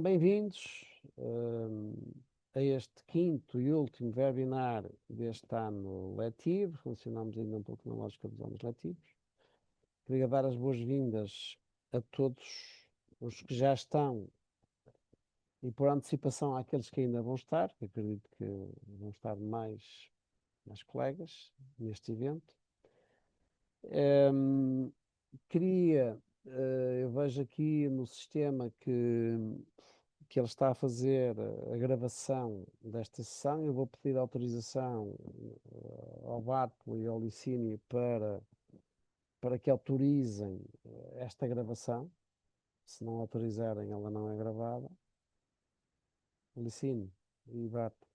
Sejam bem-vindos a este quinto e último webinar deste ano letivo. Funcionamos ainda um pouco na lógica dos anos letivos. Queria dar as boas-vindas a todos os que já estão e por antecipação àqueles que ainda vão estar, que acredito que vão estar mais colegas neste evento. Queria, eu vejo aqui no sistema que ele está a fazer a gravação desta sessão. Eu vou pedir autorização ao Bartolo e ao Licínio para que autorizem esta gravação. Se não autorizarem, ela não é gravada. Licínio e Bartolo,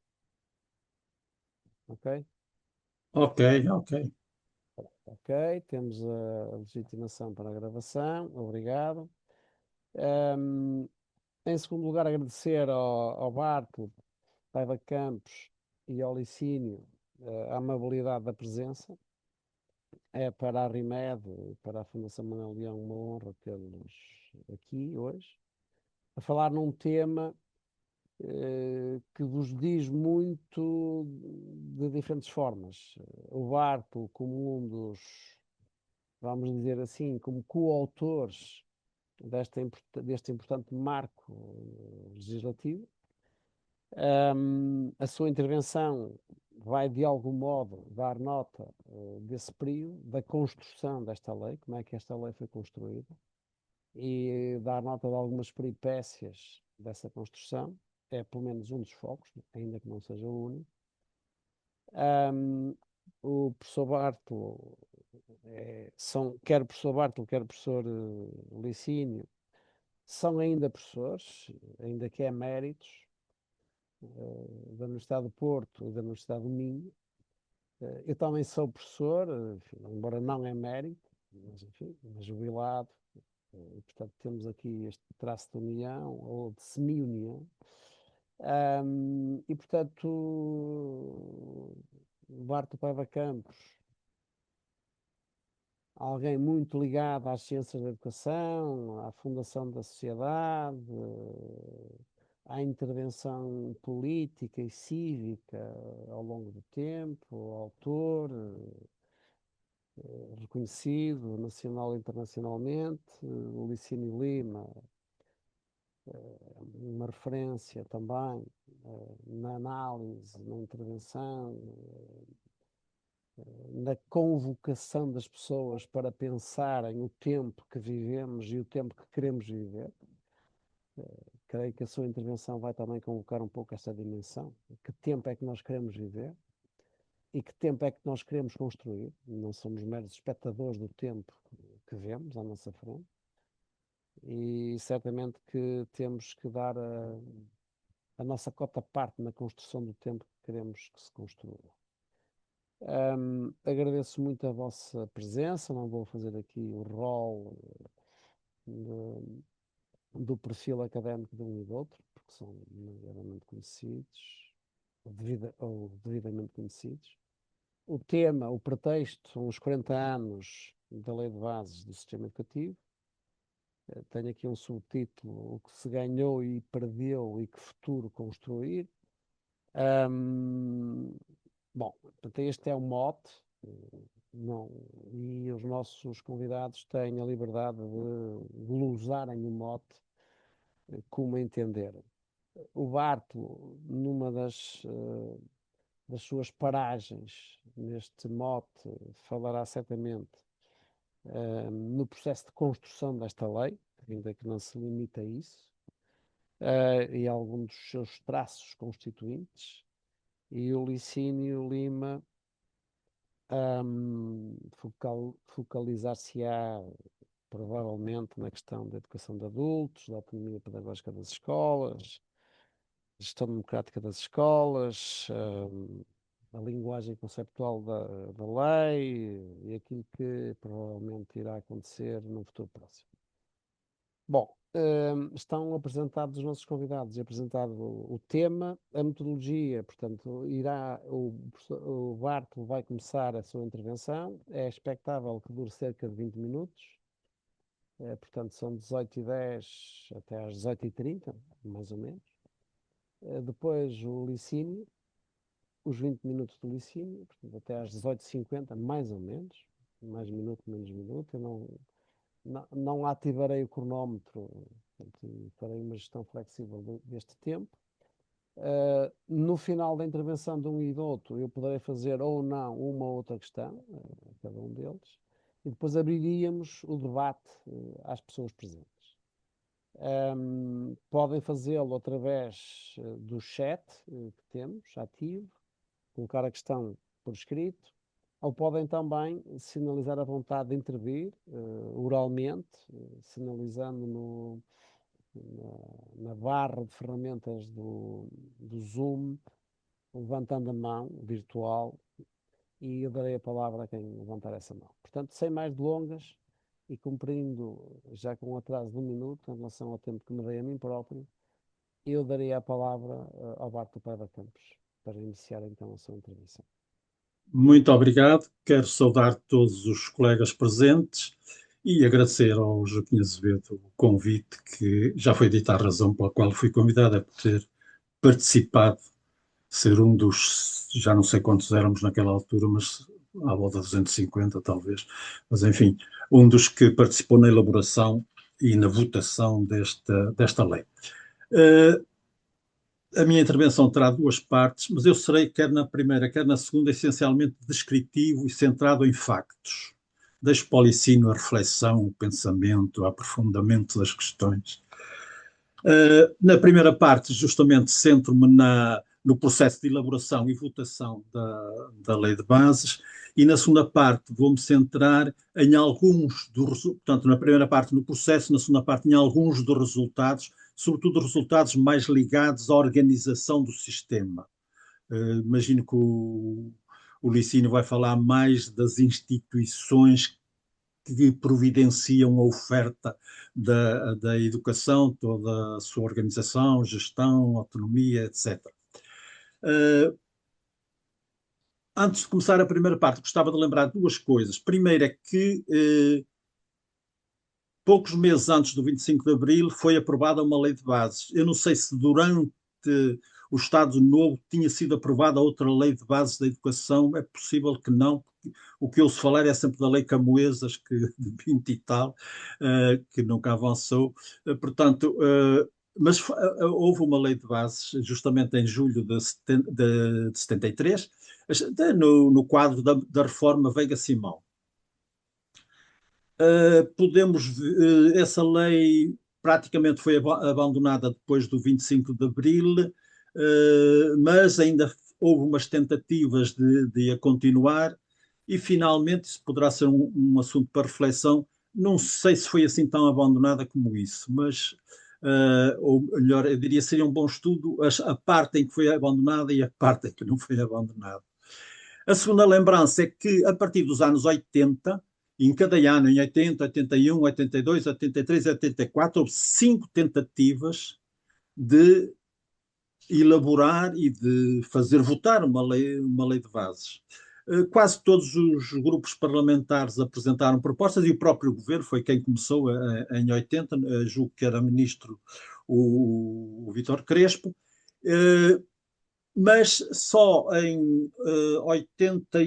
ok? Ok, ok. Ok, temos a legitimação para a gravação, obrigado. Em segundo lugar, agradecer ao Bartolo, Paiva Campos e ao Licínio a amabilidade da presença. É para a RIMED e para a Fundação Manuel Leão uma honra tê-los aqui hoje, a falar num tema que vos diz muito de diferentes formas. O Bartolo, como um dos, vamos dizer assim, como coautores deste importante marco legislativo, a sua intervenção vai, de algum modo, dar nota desse período, da construção desta lei, como é que esta lei foi construída, e dar nota de algumas peripécias dessa construção. É pelo menos um dos focos, ainda que não seja o único. O professor Bartolo, quer o professor Bartolo, quer o professor Licínio, são ainda professores, ainda que eméritos, da Universidade do Porto e da Universidade do Minho. Eu também sou professor, enfim, embora não emérito, mas enfim, jubilado. E, portanto, temos aqui este traço de união ou de semi-união. E, portanto, o Barto Paiva Campos, alguém muito ligado às ciências da educação, à fundação da sociedade, à intervenção política e cívica ao longo do tempo, autor reconhecido nacional e internacionalmente. O Licínio Lima, uma referência também na análise, na intervenção, na convocação das pessoas para pensarem o tempo que vivemos e o tempo que queremos viver. Creio que a sua intervenção vai também convocar um pouco essa dimensão. Que tempo é que nós queremos viver e que tempo é que nós queremos construir? Não somos meros espectadores do tempo que vemos à nossa frente. E certamente que temos que dar a nossa cota-parte na construção do tempo que queremos que se construa. Agradeço muito a vossa presença. Não vou fazer aqui o rol do perfil académico de um e do outro, porque são demasiadamente conhecidos, ou devidamente conhecidos. O tema, o pretexto, são os 40 anos da Lei de Bases do Sistema Educativo. Tenho aqui um subtítulo: o que se ganhou e perdeu e que futuro construir. Bom, portanto, este é o mote. Não, e os nossos convidados têm a liberdade de glosarem o mote como entenderem. O Bartolo, numa das suas paragens neste mote, falará certamente no processo de construção desta lei, ainda que não se limite a isso, e algum dos seus traços constituintes. E o Licínio Lima focalizar-se-á provavelmente na questão da educação de adultos, da autonomia pedagógica das escolas, gestão democrática das escolas, a linguagem conceptual da lei e aquilo que provavelmente irá acontecer no futuro próximo. Bom, estão apresentados os nossos convidados e apresentado o tema, a metodologia. Portanto, o Bartolo vai começar a sua intervenção. É expectável que dure cerca de 20 minutos. Portanto, são 18h10 até às 18h30, mais ou menos. Depois o licínio, os 20 minutos do licínio, portanto, até às 18h50, mais ou menos. Mais minuto, menos minuto. Eu não ativarei o cronómetro, portanto, e farei uma gestão flexível deste tempo. No final da intervenção de um e do outro, eu poderei fazer ou não uma ou outra questão, a cada um deles, e depois abriríamos o debate às pessoas presentes. Podem fazê-lo através do chat que temos ativo, colocar a questão por escrito, ou podem também sinalizar a vontade de intervir oralmente, sinalizando na barra de ferramentas do Zoom, levantando a mão virtual, e eu darei a palavra a quem levantar essa mão. Portanto, sem mais delongas e cumprindo já com um atraso de 1 minuto em relação ao tempo que me dei a mim próprio, eu darei a palavra ao Barto Paiva Campos para iniciar então a sua intervenção. Muito obrigado. Quero saudar todos os colegas presentes e agradecer ao Joaquim Azevedo o convite, que já foi dita a razão pela qual fui convidado, é por ter participado, ser um dos, já não sei quantos éramos naquela altura, mas à volta de 250 talvez, mas enfim, um dos que participou na elaboração e na votação desta lei. A minha intervenção terá duas partes, mas eu serei, quer na primeira, quer na segunda, essencialmente descritivo e centrado em factos. Deixo para o Licínio a reflexão, o pensamento, o aprofundamento das questões. Na primeira parte, justamente, centro-me no processo de elaboração e votação da Lei de Bases, e na segunda parte vou-me centrar em alguns dos, portanto, na primeira parte no processo, na segunda parte em alguns dos resultados, sobretudo resultados mais ligados à organização do sistema. Imagino que o Licínio vai falar mais das instituições que providenciam a oferta da educação, toda a sua organização, gestão, autonomia, etc. Antes de começar a primeira parte, gostava de lembrar duas coisas. Primeiro é que poucos meses antes do 25 de Abril foi aprovada uma lei de bases. Eu não sei se durante o Estado Novo tinha sido aprovada outra lei de bases da educação, é possível que não. O que ouço falar é sempre da Lei Camoesas, que, de 20 e tal, que nunca avançou. Portanto, mas houve uma lei de bases justamente em julho de 73, no quadro da reforma Veiga Simão. Essa lei praticamente foi abandonada depois do 25 de Abril, mas ainda houve umas tentativas de a continuar, e finalmente isso poderá ser um assunto para reflexão. Não sei se foi assim tão abandonada como isso, mas, ou melhor, eu diria seria um bom estudo a parte em que foi abandonada e a parte em que não foi abandonada. A segunda lembrança é que, a partir dos anos 80, em cada ano, em 80, 81, 82, 83 e 84, houve 5 tentativas de elaborar e de fazer votar uma lei de bases. Quase todos os grupos parlamentares apresentaram propostas, e o próprio governo foi quem começou em 80, julgo que era ministro o Vítor Crespo, mas só em 80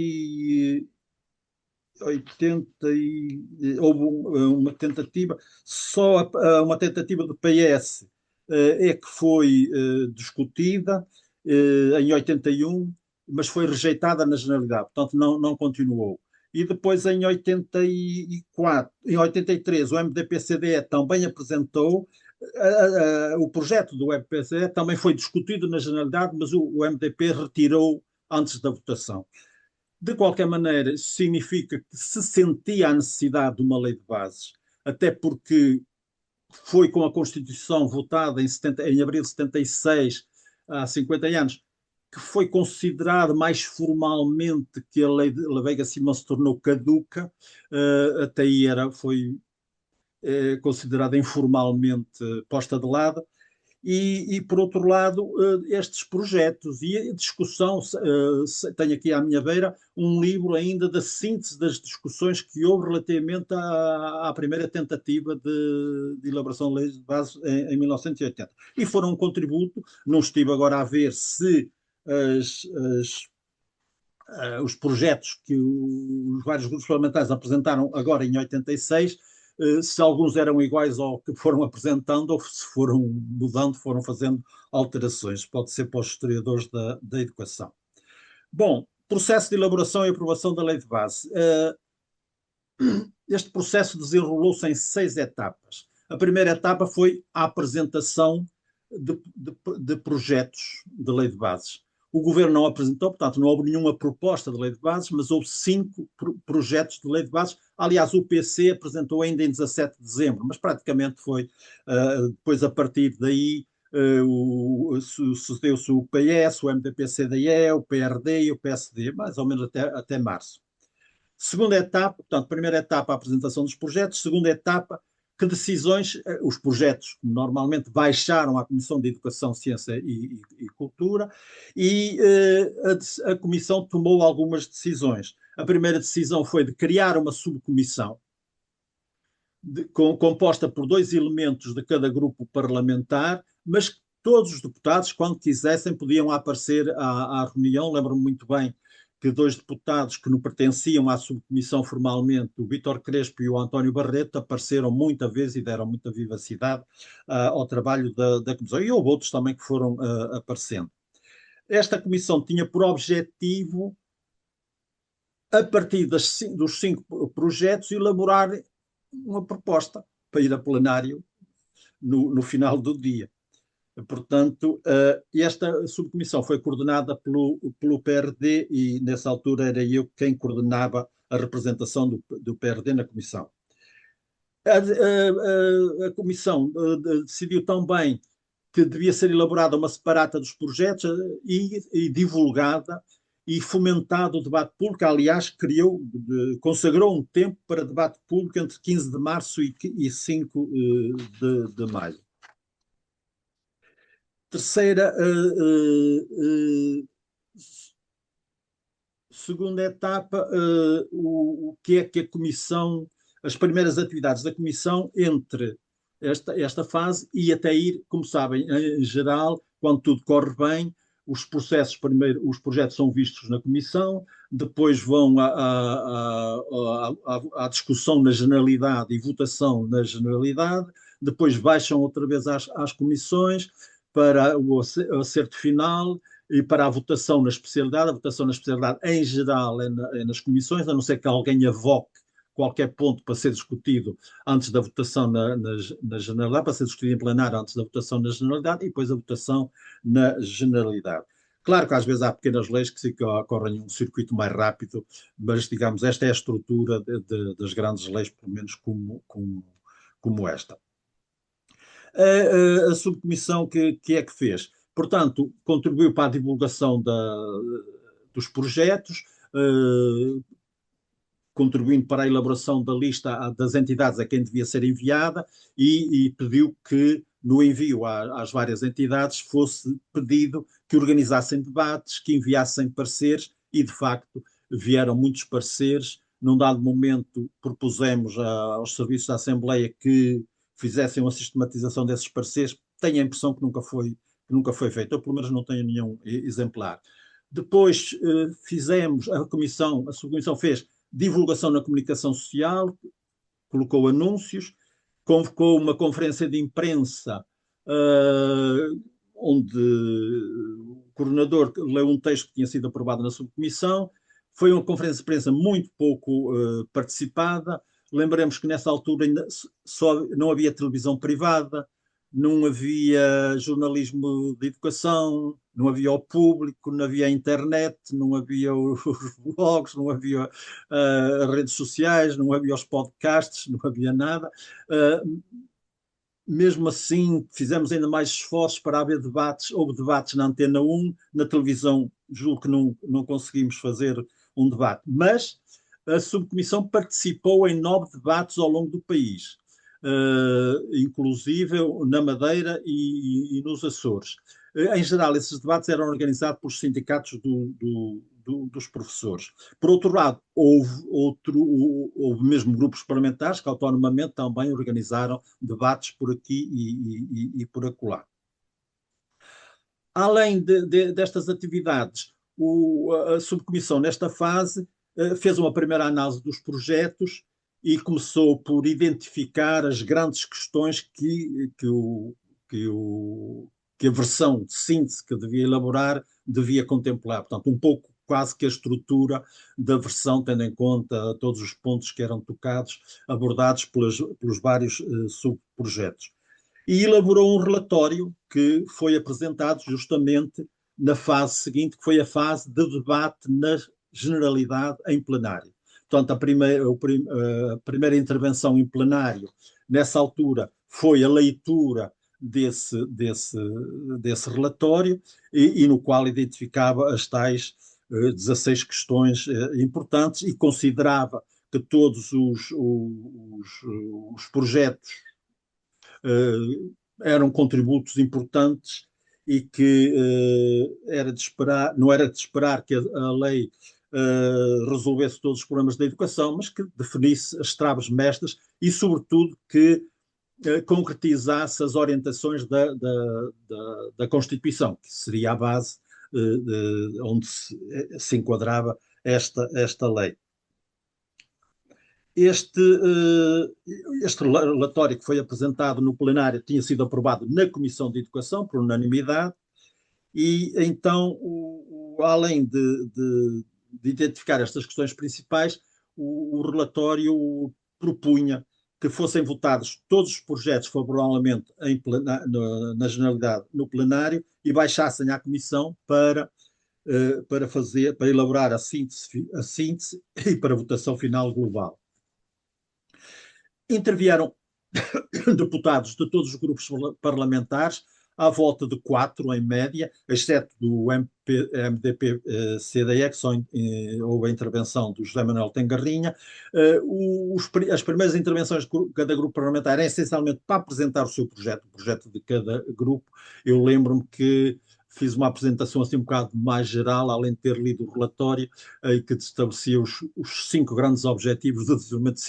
houve uma tentativa, só uma tentativa do PS é que foi discutida em 81, mas foi rejeitada na generalidade, portanto não continuou. E depois em 84, em 83, o MDP-CDE também apresentou o projeto do MDP-CDE, também foi discutido na generalidade, mas o MDP retirou antes da votação. De qualquer maneira, isso significa que se sentia a necessidade de uma lei de bases, até porque foi com a Constituição votada em abril de 76, há 50 anos, que foi considerado mais formalmente que a lei de La Veiga Simão se tornou caduca. Até aí foi considerada informalmente posta de lado. por outro lado, estes projetos e a discussão. Tenho aqui à minha beira um livro ainda da síntese das discussões que houve relativamente à primeira tentativa de elaboração de leis de base em 1980. E foram um contributo, não estive agora a ver se as, as os projetos que os vários grupos parlamentares apresentaram agora em 86, se alguns eram iguais ao que foram apresentando ou se foram mudando, foram fazendo alterações. Pode ser para os historiadores da educação. Bom, processo de elaboração e aprovação da lei de base. Este processo desenrolou-se em 6 etapas. A primeira etapa foi a apresentação de projetos de lei de bases. O governo não apresentou, portanto, não houve nenhuma proposta de lei de bases, mas houve 5 projetos de lei de bases. Aliás, o PC apresentou ainda em 17 de dezembro, mas praticamente foi depois, a partir daí, sucedeu-se o PS, o MDP-CDE, o PRD e o PSD, mais ou menos até março. Segunda etapa, portanto, primeira etapa, a apresentação dos projetos. Segunda etapa, que decisões, os projetos normalmente baixaram à Comissão de Educação, Ciência e Cultura, e a Comissão tomou algumas decisões. A primeira decisão foi de criar uma subcomissão composta por 2 elementos de cada grupo parlamentar, mas todos os deputados, quando quisessem, podiam aparecer à reunião. Lembro-me muito bem que 2 deputados que não pertenciam à subcomissão formalmente, o Vítor Crespo e o António Barreto, apareceram muita vez e deram muita vivacidade ao trabalho da comissão. E houve outros também que foram aparecendo. Esta comissão tinha por objetivo, a partir dos 5 projetos, elaborar uma proposta para ir a plenário no final do dia. Portanto, esta subcomissão foi coordenada pelo PRD e, nessa altura, era eu quem coordenava a representação do PRD na comissão. A comissão decidiu também que devia ser elaborada uma separata dos projetos e divulgada e fomentado o debate público. Aliás, consagrou um tempo para debate público entre 15 de março e 5 de maio. Terceira, segunda etapa, o que é que a Comissão, as primeiras atividades da Comissão entre esta fase e até ir, como sabem, em geral, quando tudo corre bem, os processos, primeiro, os projetos são vistos na Comissão, depois vão à discussão na generalidade e votação na generalidade, depois baixam outra vez às comissões, para o acerto final e para a votação na especialidade. A votação na especialidade, em geral, é nas comissões, a não ser que alguém avoque qualquer ponto para ser discutido antes da votação na generalidade, para ser discutido em plenário antes da votação na generalidade e depois a votação na generalidade. Claro que às vezes há pequenas leis que correm um circuito mais rápido, mas, digamos, esta é a estrutura das grandes leis, pelo menos como esta. A subcomissão que é que fez? Portanto, contribuiu para a divulgação dos projetos, contribuindo para a elaboração da lista das entidades a quem devia ser enviada e pediu que, no envio às várias entidades, fosse pedido que organizassem debates, que enviassem pareceres e, de facto, vieram muitos pareceres. Num dado momento, propusemos aos serviços da Assembleia que fizessem uma sistematização desses pareceres. Tenho a impressão que nunca foi feito. Eu, pelo menos, não tenho nenhum exemplar. Depois a subcomissão fez divulgação na comunicação social, colocou anúncios, convocou uma conferência de imprensa onde o coordenador leu um texto que tinha sido aprovado na subcomissão. Foi uma conferência de imprensa muito pouco participada. Lembremos que nessa altura ainda não havia televisão privada, não havia jornalismo de educação, não havia o público, não havia a internet, não havia os blogs, não havia as redes sociais, não havia os podcasts, não havia nada. Mesmo assim, fizemos ainda mais esforços para haver debates. Houve debates na Antena 1, na televisão, julgo que não conseguimos fazer um debate, mas a subcomissão participou em 9 debates ao longo do país. inclusive na Madeira e nos Açores. Em geral, esses debates eram organizados pelos sindicatos dos professores. Por outro lado, houve mesmo grupos parlamentares que autonomamente também organizaram debates por aqui e por acolá. Além destas atividades, a subcomissão, nesta fase, fez uma primeira análise dos projetos e começou por identificar as grandes questões que, que a versão de síntese que devia elaborar devia contemplar. Portanto, um pouco quase que a estrutura da versão, tendo em conta todos os pontos que eram tocados, abordados pelos vários subprojetos. E elaborou um relatório que foi apresentado justamente na fase seguinte, que foi a fase de debate na generalidade em plenário. Portanto, a primeira intervenção em plenário, nessa altura, foi a leitura desse relatório e no qual identificava as tais 16 questões importantes e considerava que todos os projetos eram contributos importantes e que não era de esperar que a lei resolvesse todos os problemas da educação, mas que definisse as traves mestras e, sobretudo, que concretizasse as orientações da Constituição, que seria a base onde se enquadrava esta lei. Este relatório que foi apresentado no plenário tinha sido aprovado na Comissão de Educação por unanimidade e então, além de identificar estas questões principais, o relatório propunha que fossem votados todos os projetos favoravelmente na generalidade no plenário e baixassem à Comissão para elaborar a síntese e para a votação final global. Intervieram deputados de todos os grupos parlamentares, à volta de 4 em média, exceto do MDP-CDE, que só houve a intervenção do José Manuel Tengarrinha. As primeiras intervenções de cada grupo parlamentar eram essencialmente para apresentar o seu projeto, o projeto de cada grupo. Eu lembro-me que fiz uma apresentação assim um bocado mais geral, além de ter lido o relatório, que estabelecia os 5 grandes objetivos do desenvolvimento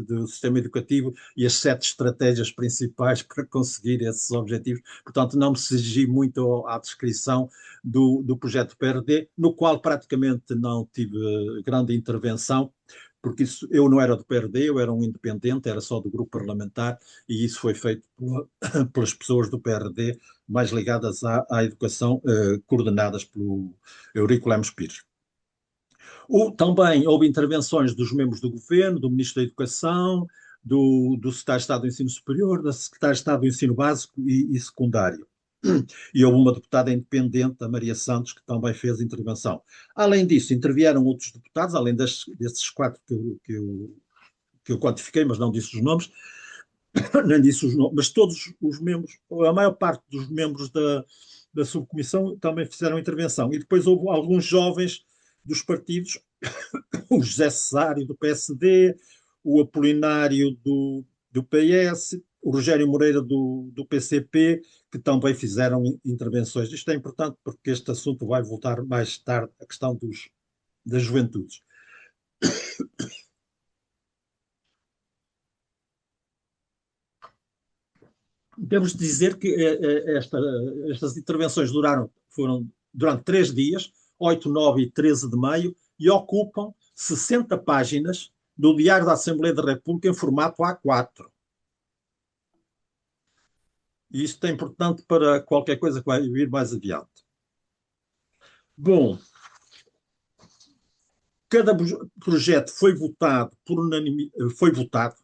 do sistema educativo e as 7 estratégias principais para conseguir esses objetivos. Portanto, não me cigi muito à descrição do projeto do PRD, no qual praticamente não tive grande intervenção, porque eu não era do PRD, eu era um independente, era só do grupo parlamentar, e isso foi feito pelas pessoas do PRD mais ligadas à educação, coordenadas pelo Eurico Lemos Pires. Também houve intervenções dos membros do governo, do Ministro da Educação, do Secretário de Estado do Ensino Superior, da Secretária de Estado do Ensino Básico e Secundário. E houve uma deputada independente, a Maria Santos, que também fez intervenção. Além disso, intervieram outros deputados, além desses 4 que eu quantifiquei, mas não disse os nomes, nem disse os nomes, mas todos os membros, a maior parte dos membros da subcomissão também fizeram intervenção. E depois houve alguns jovens dos partidos, o José Cesário do PSD, o Apolinário do PS, o Rogério Moreira do PCP, que também fizeram intervenções. Isto é importante porque este assunto vai voltar mais tarde, a questão das juventudes. Temos de dizer que estas intervenções foram durante 3 dias, 8, 9 e 13 de maio, e ocupam 60 páginas do Diário da Assembleia da República em formato A4. E isto é importante para qualquer coisa que vai vir mais adiante. Bom, cada projeto foi votado por unanimidade, foi votado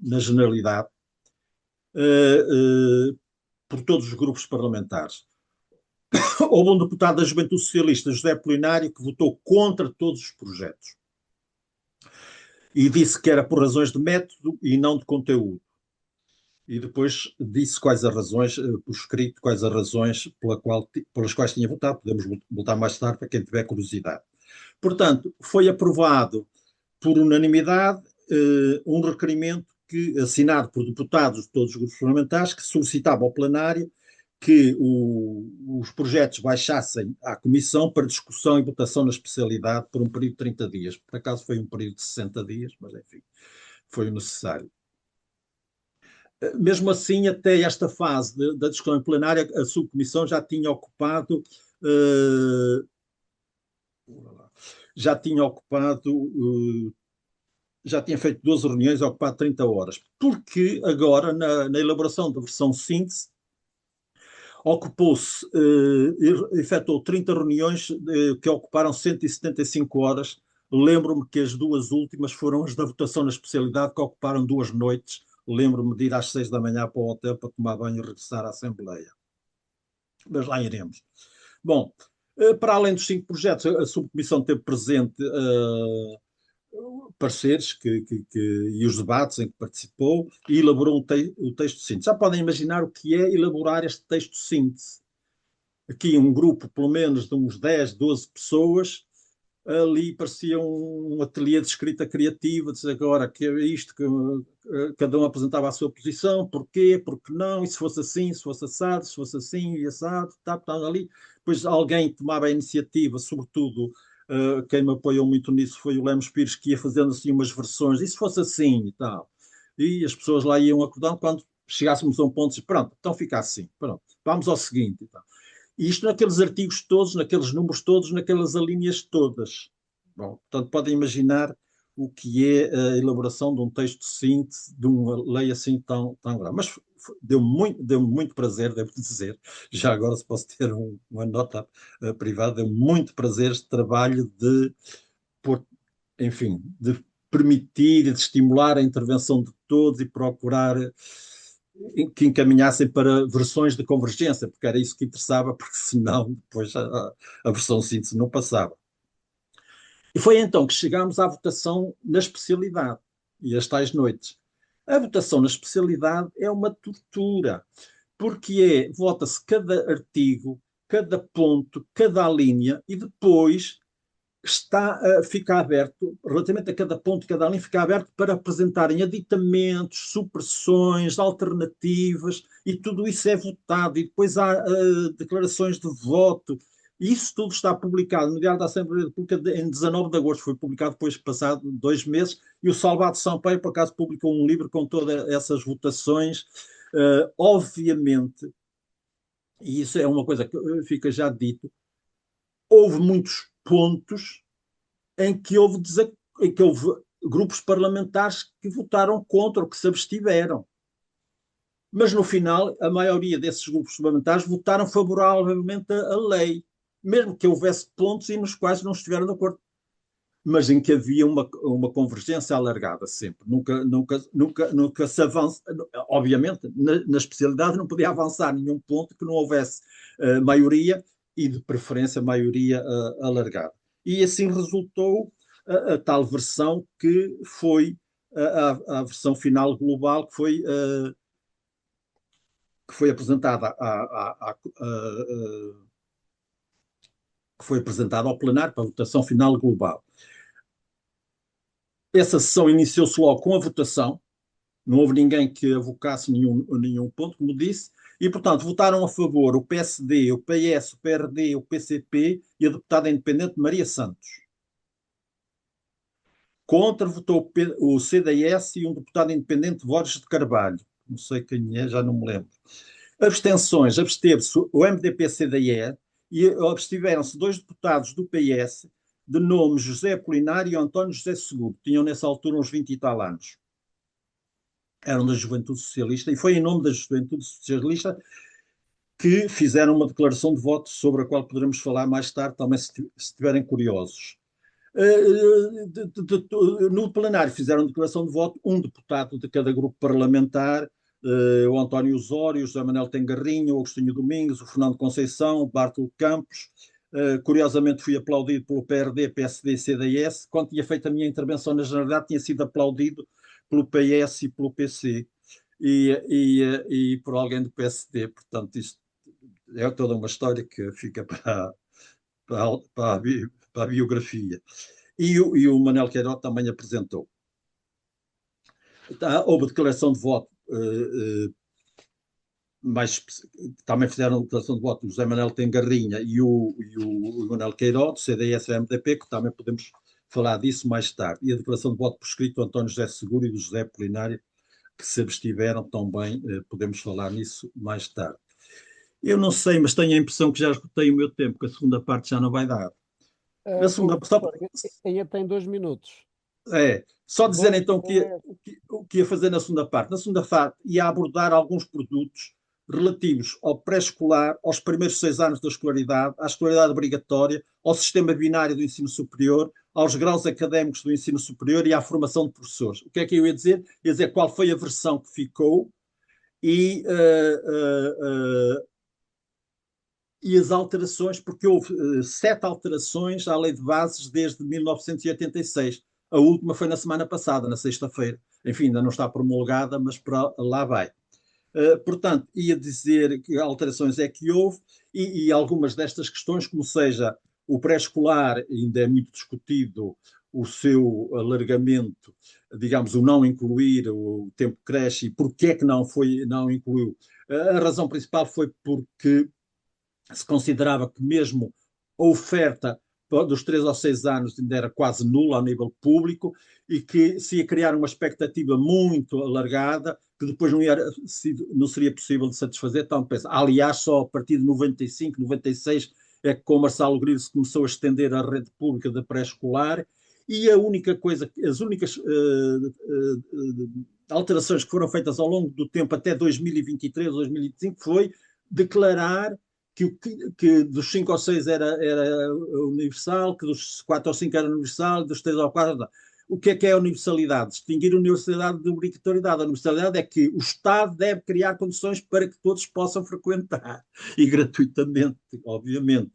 na generalidade por todos os grupos parlamentares. Houve um deputado da Juventude Socialista, José Apolinário, que votou contra todos os projetos e disse que era por razões de método e não de conteúdo. E depois disse quais as razões, por escrito, quais as razões pelas quais tinha votado. Podemos voltar mais tarde para quem tiver curiosidade. Portanto, foi aprovado por unanimidade um requerimento assinado por deputados de todos os grupos parlamentares, que solicitava ao plenário que os projetos baixassem à Comissão para discussão e votação na especialidade por um período de 30 dias. Por acaso foi um período de 60 dias, mas enfim, foi o necessário. Mesmo assim, até esta fase da discussão em plenária, a subcomissão já tinha ocupado uh, já tinha ocupado já tinha feito 12 reuniões, ocupado 30 horas, porque agora, na elaboração da versão síntese, ocupou-se, efetuou 30 reuniões que ocuparam 175 horas. Lembro-me que as duas últimas foram as da votação na especialidade, que ocuparam 2 noites. Lembro-me de ir às 6 da manhã para o hotel para tomar banho e regressar à Assembleia. Mas lá iremos. Bom, para além dos 5 projetos, a subcomissão teve presente pareceres e os debates em que participou e elaborou o texto de síntese. Já podem imaginar o que é elaborar este texto de síntese. Aqui um grupo, pelo menos, de uns 10, 12 pessoas, ali parecia um ateliê de escrita criativa, dizer agora que é isto, que cada um apresentava a sua posição, porquê, porque não, e se fosse assim, se fosse assado, se fosse assim e assado, ali. Depois alguém tomava a iniciativa, sobretudo quem me apoiou muito nisso foi o Lemos Pires, que ia fazendo assim umas versões, e se fosse assim e tal. E as pessoas lá iam acordando quando chegássemos a um ponto, pronto, então fica assim, pronto, vamos ao seguinte e tal. E isto naqueles artigos todos, naqueles números todos, naquelas alíneas todas. Bom, portanto, podem imaginar o que é a elaboração de um texto de síntese, de uma lei assim tão grande. Mas deu muito prazer, devo dizer, já agora se posso ter uma nota privada, deu muito prazer este trabalho de, enfim, de permitir e de estimular a intervenção de todos e procurar que encaminhassem para versões de convergência, porque era isso que interessava, porque senão depois a versão síntese não passava. E foi então que chegámos à votação na especialidade e as tais noites. A votação na especialidade é uma tortura, porque vota-se cada artigo, cada ponto, cada linha e depois fica aberto, relativamente a cada ponto, cada linha, fica aberto para apresentarem aditamentos, supressões, alternativas, e tudo isso é votado, e depois há declarações de voto. Isso tudo está publicado no Diário da Assembleia da República em 19 de agosto, foi publicado depois, passado 2 meses, e o Salvador Sampaio, por acaso, publicou um livro com todas essas votações. Obviamente, e isso é uma coisa que fica já dito, houve muitos pontos em que houve grupos parlamentares que votaram contra ou que se abstiveram. Mas, no final, a maioria desses grupos parlamentares votaram favoravelmente a lei, mesmo que houvesse pontos nos quais não estiveram de acordo, mas em que havia uma convergência alargada sempre. Nunca se avança. Obviamente, na especialidade não podia avançar nenhum ponto que não houvesse maioria e, de preferência, maioria alargada. E assim resultou a tal versão que foi a versão final global que foi apresentada que foi apresentada ao plenário para a votação final global. Essa sessão iniciou-se logo com a votação, não houve ninguém que avocasse nenhum ponto, como disse, e, portanto, votaram a favor o PSD, o PS, o PRD, o PCP e a deputada independente Maria Santos. Contra votou o CDS e um deputado independente, Borges de Carvalho. Não sei quem é, já não me lembro. Abstenções, absteve-se o MDP-CDE e abstiveram-se 2 deputados do PS, de nome José Apolinário e António José Seguro. Tinham nessa altura uns 20 e tal anos. Eram da Juventude Socialista e foi em nome da Juventude Socialista que fizeram uma declaração de voto sobre a qual poderemos falar mais tarde, também se estiverem curiosos. No plenário fizeram declaração de voto um deputado de cada grupo parlamentar, o António Osório, o José Manuel Tengarrinho, o Agostinho Domingos, o Fernando Conceição, o Bartolo Campos. Curiosamente fui aplaudido pelo PRD, PSD e CDS. Quando tinha feito a minha intervenção na Generalidade, tinha sido aplaudido pelo PS e pelo PC e por alguém do PSD. Portanto, isto é toda uma história que fica para a biografia. E o Manuel Queiroz também apresentou. houve declaração de voto, mas também fizeram declaração de voto o José Manuel Tengarrinha e o Manuel Queiroz, do CDS-MDP, que também podemos falar disso mais tarde. E a declaração de voto por escrito do António José Seguro e do José Polinário, que se abstiveram também, podemos falar nisso mais tarde. Eu não sei, mas tenho a impressão que já esgotei o meu tempo, que a segunda parte já não vai dar. Na segunda, só, Professor, ainda tem 2 minutos. só dizer Dois, então três. o que ia fazer na segunda parte. Na segunda parte ia abordar alguns produtos relativos ao pré-escolar, aos primeiros 6 anos da escolaridade, à escolaridade obrigatória, ao sistema binário do ensino superior, aos graus académicos do ensino superior e à formação de professores. O que é que eu ia dizer? Ia dizer qual foi a versão que ficou e e as alterações, porque houve 7 alterações à Lei de Bases desde 1986. A última foi na semana passada, na sexta-feira. Enfim, ainda não está promulgada, mas para lá vai. Portanto, ia dizer que alterações é que houve e algumas destas questões, como seja o pré-escolar, ainda é muito discutido o seu alargamento, digamos, o não incluir o tempo de creche e porquê é que não incluiu. A razão principal foi porque se considerava que mesmo a oferta dos 3 aos 6 anos ainda era quase nula ao nível público e que se ia criar uma expectativa muito alargada que depois não seria possível de satisfazer tão pensa. Aliás, só a partir de 95, 96 é que com o Marcelo Grilo se começou a estender a rede pública da pré-escolar e a única coisa, as únicas alterações que foram feitas ao longo do tempo até 2023, 2025 foi declarar que dos 5 ao 6 era universal, que dos 4 ao 5 era universal, dos 3 ao 4. Não. O que é a universalidade? Distinguir a universalidade de obrigatoriedade. A universalidade é que o Estado deve criar condições para que todos possam frequentar, e gratuitamente, obviamente.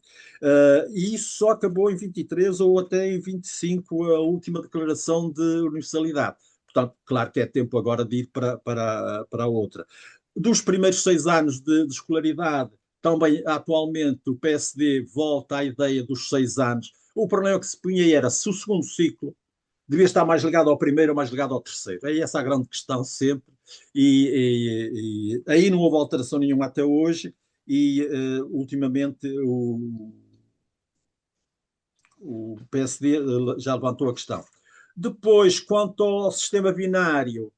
E isso só acabou em 23 ou até em 25, a última declaração de universalidade. Portanto, claro que é tempo agora de ir para a outra. Dos primeiros 6 anos de escolaridade, também, atualmente, o PSD volta à ideia dos 6 anos. O problema que se punha era se o segundo ciclo devia estar mais ligado ao primeiro ou mais ligado ao terceiro. É essa a grande questão sempre. E aí não houve alteração nenhuma até hoje. E ultimamente o PSD já levantou a questão. Depois, quanto ao sistema binário,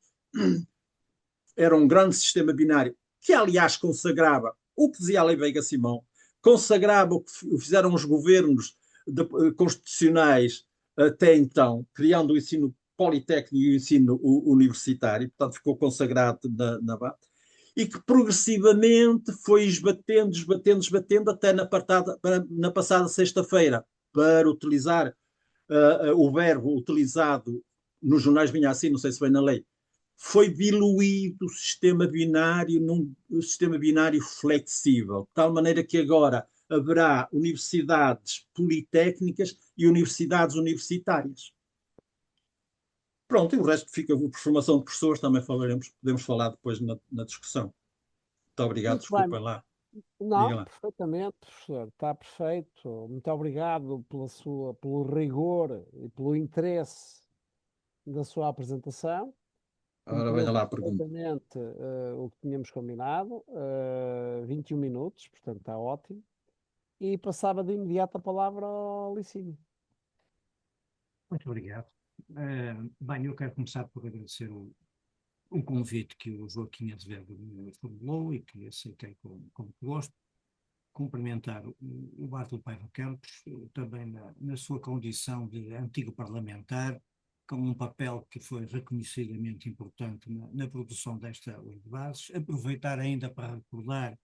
era um grande sistema binário que, aliás, consagrava o que dizia a Lei Veiga Simão, consagrava o que fizeram os governos constitucionais até então, criando o ensino politécnico e o ensino universitário, portanto ficou consagrado na e que progressivamente foi esbatendo até na passada sexta-feira, para utilizar o verbo utilizado nos jornais vinha assim, não sei se foi na lei, foi diluído o sistema binário num sistema binário flexível, de tal maneira que agora haverá universidades politécnicas e universidades universitárias. Pronto, e o resto fica por formação de professores, também falaremos, podemos falar depois na discussão. Muito obrigado, Muito bem. desculpem lá. Diga Não, lá. perfeitamente, professor. Está perfeito. Muito obrigado pelo rigor e pelo interesse da sua apresentação. Agora venha Cumpriu lá a pergunta. perfeitamente o que tínhamos combinado, 21 minutos, portanto está ótimo. E passava de imediato a palavra ao Licínio. Muito obrigado. Bem, eu quero começar por agradecer o convite que o Joaquim Azevedo me formulou e que aceitei com gosto. Cumprimentar o Bartolo Paiva Campos, também na sua condição de antigo parlamentar, com um papel que foi reconhecidamente importante na produção desta lei de bases. Aproveitar ainda para recordar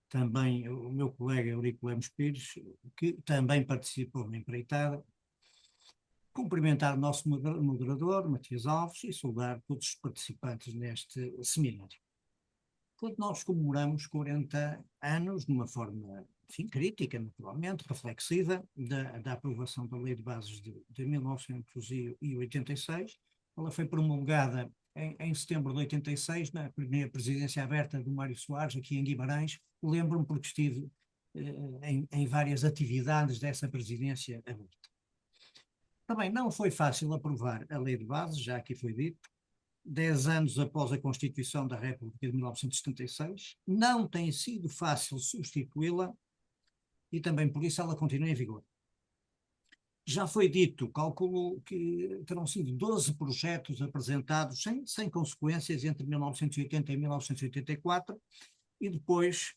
também o meu colega Eurico Lemos Pires, que também participou na empreitada. Cumprimentar o nosso moderador, Matias Alves, e saudar todos os participantes neste seminário. Portanto, nós comemoramos 40 anos, de uma forma, enfim, crítica, naturalmente, reflexiva, da aprovação da Lei de Bases de 1986. Ela foi promulgada em setembro de 86, na primeira presidência aberta do Mário Soares, aqui em Guimarães. Lembro-me porque estive em várias atividades dessa presidência aberta. Também não foi fácil aprovar a Lei de Bases, já aqui foi dito, 10 anos após a Constituição da República de 1976, não tem sido fácil substituí-la e também por isso ela continua em vigor. Já foi dito, calculo que terão sido 12 projetos apresentados sem consequências entre 1980 e 1984 e depois,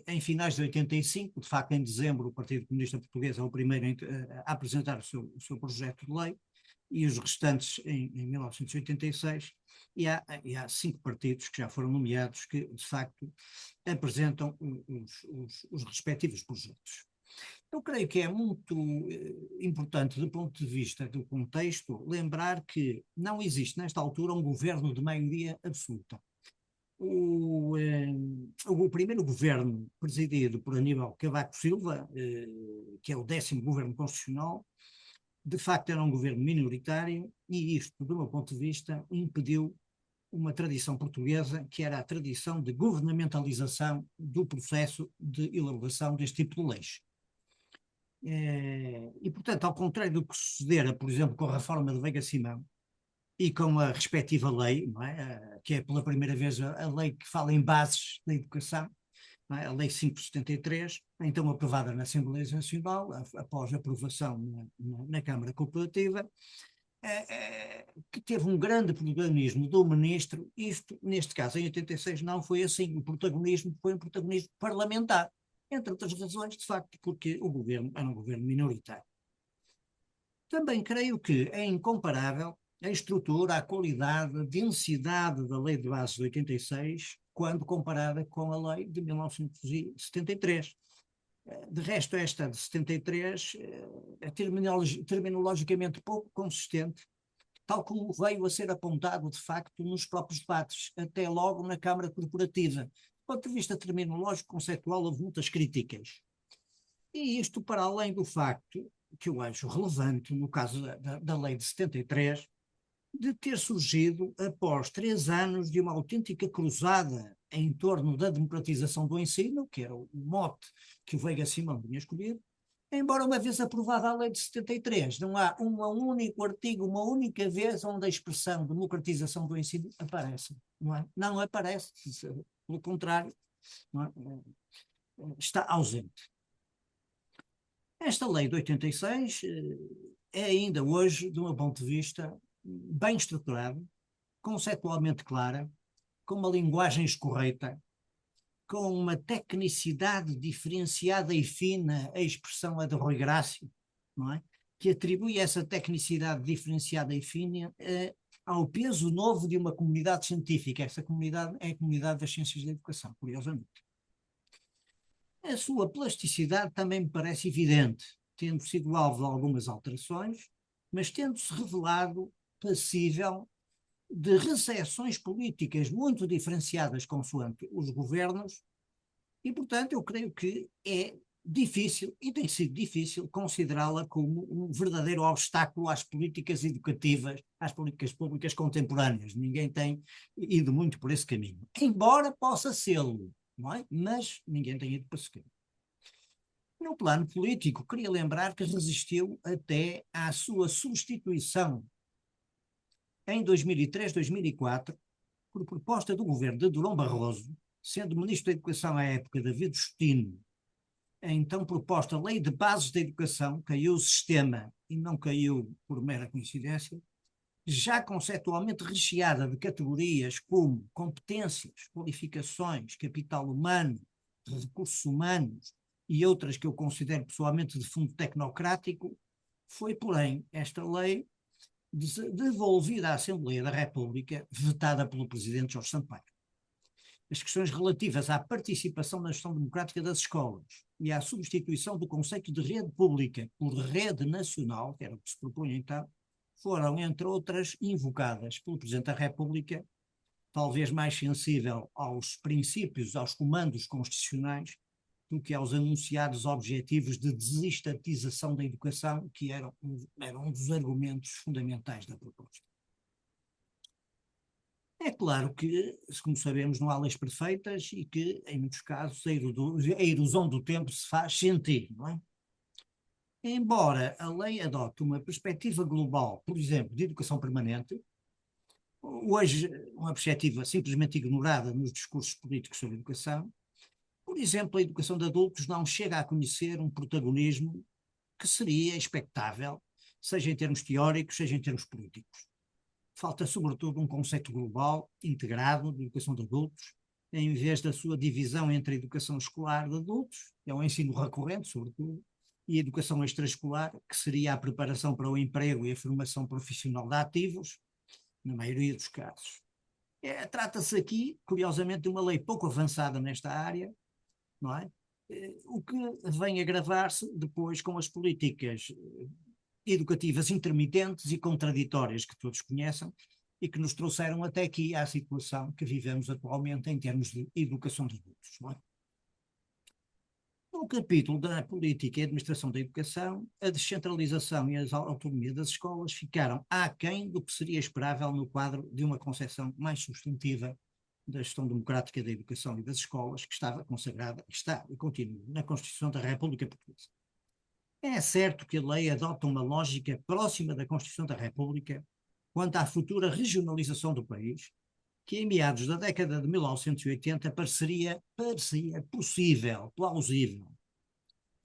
em finais de 85, de facto em dezembro, o Partido Comunista Português é o primeiro a apresentar o seu projeto de lei e os restantes em 1986, e há 5 partidos que já foram nomeados que, de facto, apresentam os respectivos projetos. Eu creio que é muito importante, do ponto de vista do contexto, lembrar que não existe, nesta altura, um governo de maioria absoluta. O primeiro governo, presidido por Aníbal Cavaco Silva, que é o 10º governo constitucional, de facto era um governo minoritário, e isto, do meu ponto de vista, impediu uma tradição portuguesa, que era a tradição de governamentalização do processo de elaboração deste tipo de leis. E, portanto, ao contrário do que sucedera, por exemplo, com a reforma de Veiga Simão e com a respectiva lei, não é? Que é pela primeira vez a lei que fala em bases da educação, não é? A Lei 573, então aprovada na Assembleia Nacional, após aprovação na Câmara Corporativa, que teve um grande protagonismo do ministro. Isto, neste caso, em 86, não foi assim. O protagonismo foi um protagonismo parlamentar, entre outras razões, de facto, porque o governo era um governo minoritário. Também creio que é incomparável a estrutura, a qualidade, a densidade da Lei de Bases de 86, quando comparada com a Lei de 1973. De resto, esta de 73 é terminologicamente pouco consistente, tal como veio a ser apontado, de facto, nos próprios debates, até logo na Câmara Corporativa. Do ponto de vista terminológico, conceitual, houve muitas críticas. E isto para além do facto, que eu acho relevante, no caso da Lei de 73, de ter surgido após 3 anos de uma autêntica cruzada em torno da democratização do ensino, que era o mote que o Veiga Simão tinha escolhido, embora uma vez aprovada a Lei de 73, não há um único artigo, uma única vez onde a expressão democratização do ensino aparece. Não é? Não aparece, pelo contrário, não é? Está ausente. Esta lei de 86 é ainda hoje, de um ponto de vista, bem estruturada, conceitualmente clara, com uma linguagem escorreita, com uma tecnicidade diferenciada e fina, a expressão é de Rui Grácio, não é? Que atribui essa tecnicidade diferenciada e fina ao peso novo de uma comunidade científica. Essa comunidade é a comunidade das ciências da educação, curiosamente. A sua plasticidade também me parece evidente, tendo sido alvo de algumas alterações, mas tendo-se revelado passível de recepções políticas muito diferenciadas consoante os governos, e, portanto, eu creio que é difícil, e tem sido difícil, considerá-la como um verdadeiro obstáculo às políticas educativas, às políticas públicas contemporâneas. Ninguém tem ido muito por esse caminho. Embora possa ser-lo, não é? Mas ninguém tem ido por esse caminho. No plano político, queria lembrar que resistiu até à sua substituição em 2003, 2004, por proposta do governo de Durão Barroso, sendo Ministro da Educação à época David Justino, a então proposta Lei de Bases da Educação, caiu o sistema e não caiu por mera coincidência, já conceitualmente recheada de categorias como competências, qualificações, capital humano, recursos humanos e outras que eu considero pessoalmente de fundo tecnocrático, foi, porém, esta lei devolvida à Assembleia da República, vetada pelo Presidente Jorge Sampaio. As questões relativas à participação na gestão democrática das escolas e à substituição do conceito de rede pública por rede nacional, que era o que se propunha então, foram, entre outras, invocadas pelo Presidente da República, talvez mais sensível aos princípios, aos comandos constitucionais, do que aos anunciados objetivos de desestatização da educação, que eram um dos argumentos fundamentais da proposta. É claro que, como sabemos, não há leis perfeitas e que, em muitos casos, a erosão do tempo se faz sentir, não é? Embora a lei adote uma perspectiva global, por exemplo, de educação permanente, hoje uma perspectiva simplesmente ignorada nos discursos políticos sobre educação. Por exemplo, a educação de adultos não chega a conhecer um protagonismo que seria expectável, seja em termos teóricos, seja em termos políticos. Falta, sobretudo, um conceito global, integrado, de educação de adultos, em vez da sua divisão entre a educação escolar de adultos, que é o ensino recorrente, sobretudo, e a educação extraescolar, que seria a preparação para o emprego e a formação profissional de ativos, na maioria dos casos. Trata-se aqui, curiosamente, de uma lei pouco avançada nesta área, não é? O que vem agravar-se depois com as políticas educativas intermitentes e contraditórias que todos conhecem e que nos trouxeram até aqui à situação que vivemos atualmente em termos de educação de adultos, não é? No capítulo da política e administração da educação, a descentralização e a autonomia das escolas ficaram aquém do que seria esperável no quadro de uma concepção mais substantiva da gestão democrática da educação e das escolas, que estava consagrada, está e continua na Constituição da República Portuguesa. É certo que a lei adota uma lógica próxima da Constituição da República quanto à futura regionalização do país, que em meados da década de 1980 pareceria possível, plausível.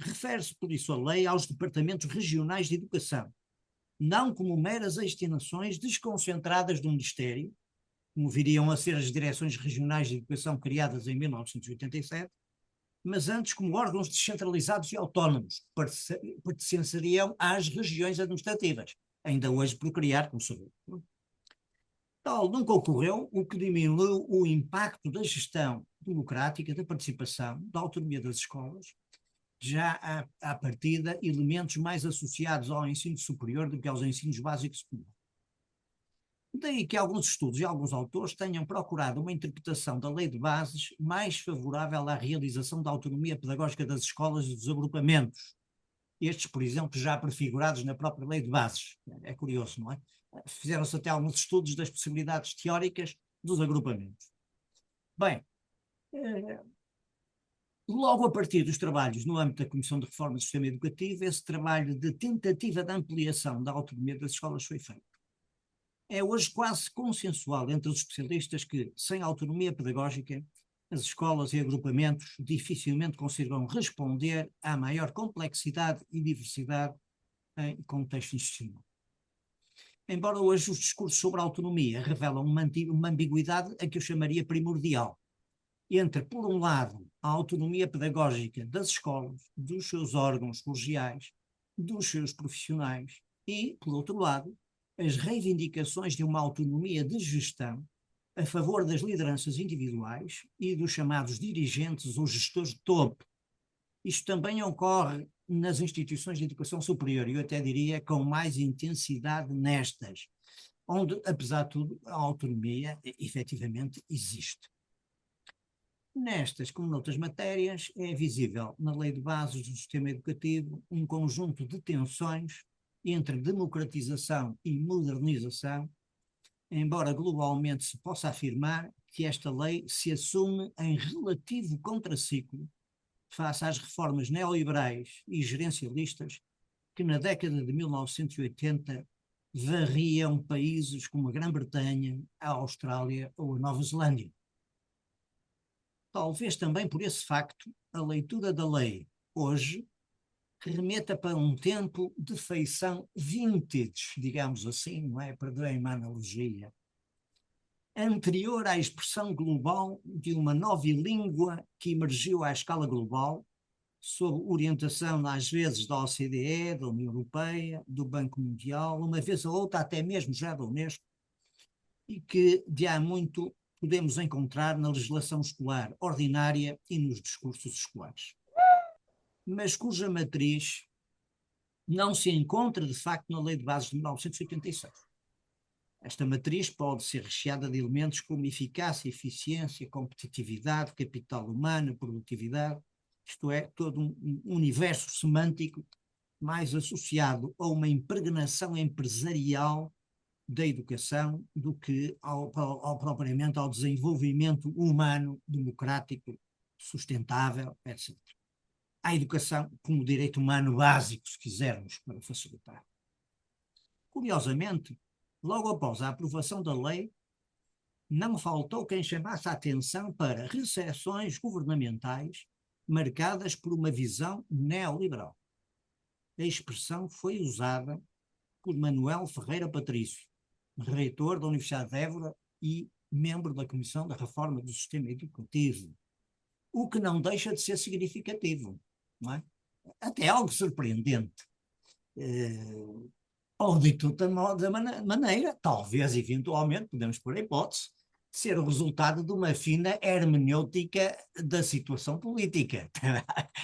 Refere-se, por isso, a lei aos departamentos regionais de educação, não como meras destinações desconcentradas do Ministério, como viriam a ser as direções regionais de educação criadas em 1987, mas antes como órgãos descentralizados e autónomos, que pertenceriam às regiões administrativas, ainda hoje por criar, como sabemos. Tal nunca ocorreu, o que diminuiu o impacto da gestão democrática, da participação, da autonomia das escolas, já há, à partida, elementos mais associados ao ensino superior do que aos ensinos básicos secundários. Daí que alguns estudos e alguns autores tenham procurado uma interpretação da lei de bases mais favorável à realização da autonomia pedagógica das escolas e dos agrupamentos. Estes, por exemplo, já prefigurados na própria lei de bases. É curioso, não é? Fizeram-se até alguns estudos das possibilidades teóricas dos agrupamentos. Bem, logo a partir dos trabalhos no âmbito da Comissão de Reforma do Sistema Educativo, esse trabalho de tentativa de ampliação da autonomia das escolas foi feito. É hoje quase consensual entre os especialistas que, sem autonomia pedagógica, as escolas e agrupamentos dificilmente conseguirão responder à maior complexidade e diversidade em contexto institucional. Embora hoje os discursos sobre a autonomia revelam uma ambiguidade a que eu chamaria primordial, entre, por um lado, a autonomia pedagógica das escolas, dos seus órgãos colegiais, dos seus profissionais e, por outro lado, as reivindicações de uma autonomia de gestão a favor das lideranças individuais e dos chamados dirigentes ou gestores de topo. Isto também ocorre nas instituições de educação superior, e eu até diria com mais intensidade nestas, onde, apesar de tudo, a autonomia efetivamente existe. Nestas, como noutras matérias, é visível na Lei de Bases do Sistema Educativo um conjunto de tensões entre democratização e modernização, embora globalmente se possa afirmar que esta lei se assume em relativo contraciclo face às reformas neoliberais e gerencialistas que na década de 1980 varriam países como a Grã-Bretanha, a Austrália ou a Nova Zelândia. Talvez também por esse facto a leitura da lei hoje remeta para um tempo de feição vintage, digamos assim, não é? Perdoem-me a analogia, anterior à expressão global de uma nova língua que emergiu à escala global, sob orientação às vezes da OCDE, da União Europeia, do Banco Mundial, uma vez ou outra até mesmo já da Unesco, e que de há muito podemos encontrar na legislação escolar ordinária e nos discursos escolares, mas cuja matriz não se encontra de facto na Lei de Bases de 1986. Esta matriz pode ser recheada de elementos como eficácia, eficiência, competitividade, capital humano, produtividade, isto é, todo um universo semântico mais associado a uma impregnação empresarial da educação do que propriamente ao desenvolvimento humano, democrático, sustentável, etc. A educação como direito humano básico, se quisermos, para facilitar. Curiosamente, logo após a aprovação da lei, não faltou quem chamasse a atenção para recessões governamentais marcadas por uma visão neoliberal. A expressão foi usada por Manuel Ferreira Patrício, reitor da Universidade de Évora e membro da Comissão da Reforma do Sistema Educativo, o que não deixa de ser significativo, não é? Até algo surpreendente. Ou dito da maneira, talvez, eventualmente, podemos pôr a hipótese, ser o resultado de uma fina hermenêutica da situação política.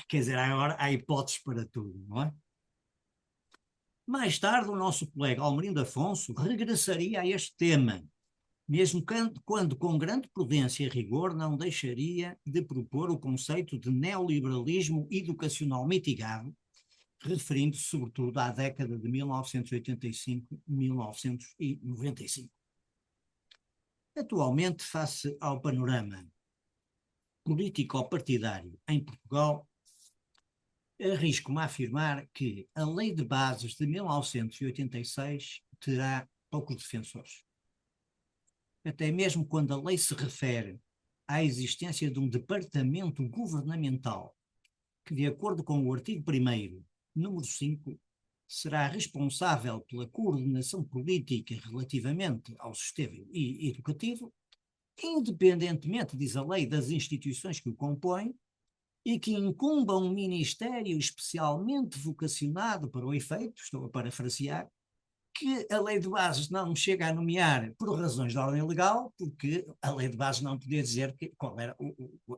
Quer dizer, agora há hipóteses para tudo, não é? Mais tarde, o nosso colega Almerindo Afonso regressaria a este tema, mesmo quando com grande prudência e rigor, não deixaria de propor o conceito de neoliberalismo educacional mitigado, referindo-se sobretudo à década de 1985-1995. Atualmente, face ao panorama político-partidário em Portugal, arrisco-me a afirmar que a Lei de Bases de 1986 terá poucos defensores. Até mesmo quando a lei se refere à existência de um departamento governamental que, de acordo com o artigo 1º, número 5, será responsável pela coordenação política relativamente ao sistema educativo, independentemente, diz a lei, das instituições que o compõem, e que incumba um ministério especialmente vocacionado para o efeito, estou a parafrasear, que a lei de bases não chega a nomear por razões de ordem legal, porque a lei de bases não podia dizer qual era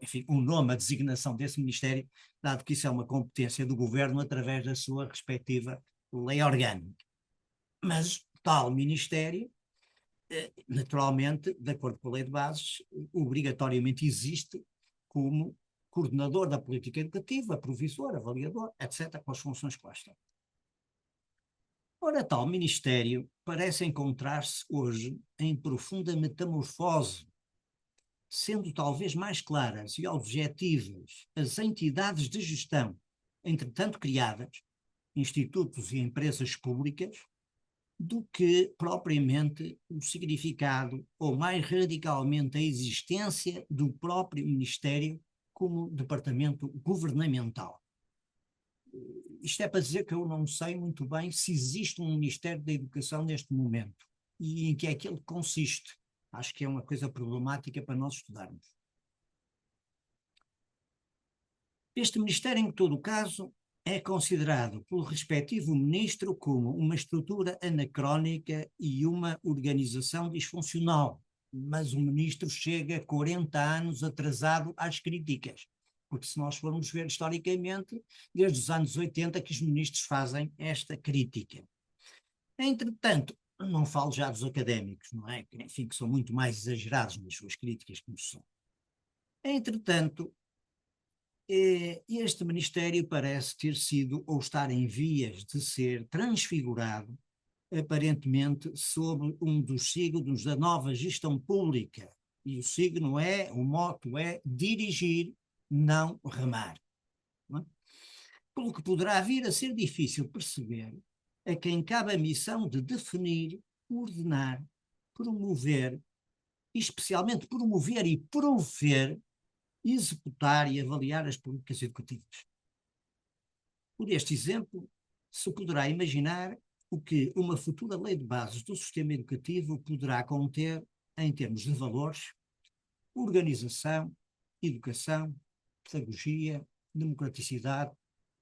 enfim, o nome, a designação desse ministério, dado que isso é uma competência do governo através da sua respectiva lei orgânica. Mas tal ministério, naturalmente, de acordo com a lei de bases, obrigatoriamente existe como coordenador da política educativa, provisor, avaliador, etc., com as funções que lá estão. Ora, tal ministério parece encontrar-se hoje em profunda metamorfose, sendo talvez mais claras e objetivas as entidades de gestão, entretanto criadas, institutos e empresas públicas, do que propriamente o significado ou mais radicalmente a existência do próprio ministério como departamento governamental. Isto é para dizer que eu não sei muito bem se existe um Ministério da Educação neste momento e em que é que ele consiste. Acho que é uma coisa problemática para nós estudarmos. Este Ministério, em todo o caso, é considerado pelo respectivo ministro como uma estrutura anacrónica e uma organização disfuncional, mas o ministro chega 40 anos atrasado às críticas. Porque se nós formos ver historicamente, desde os anos 80 que os ministros fazem esta crítica. Entretanto, não falo já dos académicos, não é? Enfim, que são muito mais exagerados nas suas críticas que nos são. Entretanto, este ministério parece ter sido ou estar em vias de ser transfigurado, aparentemente, sob um dos signos da nova gestão pública. E o moto é dirigir, não remar. Não é? Pelo que poderá vir a ser difícil perceber a quem cabe a missão de definir, ordenar, promover, especialmente promover e prover, executar e avaliar as políticas educativas. Por este exemplo, se poderá imaginar o que uma futura lei de bases do sistema educativo poderá conter em termos de valores, organização, educação, pedagogia, democraticidade,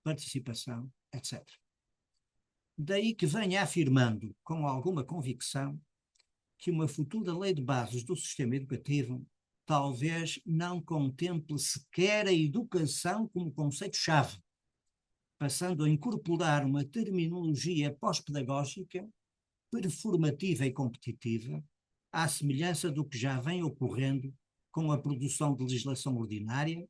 participação, etc. Daí que venha afirmando, com alguma convicção, que uma futura lei de bases do sistema educativo talvez não contemple sequer a educação como conceito-chave, passando a incorporar uma terminologia pós-pedagógica, performativa e competitiva, à semelhança do que já vem ocorrendo com a produção de legislação ordinária,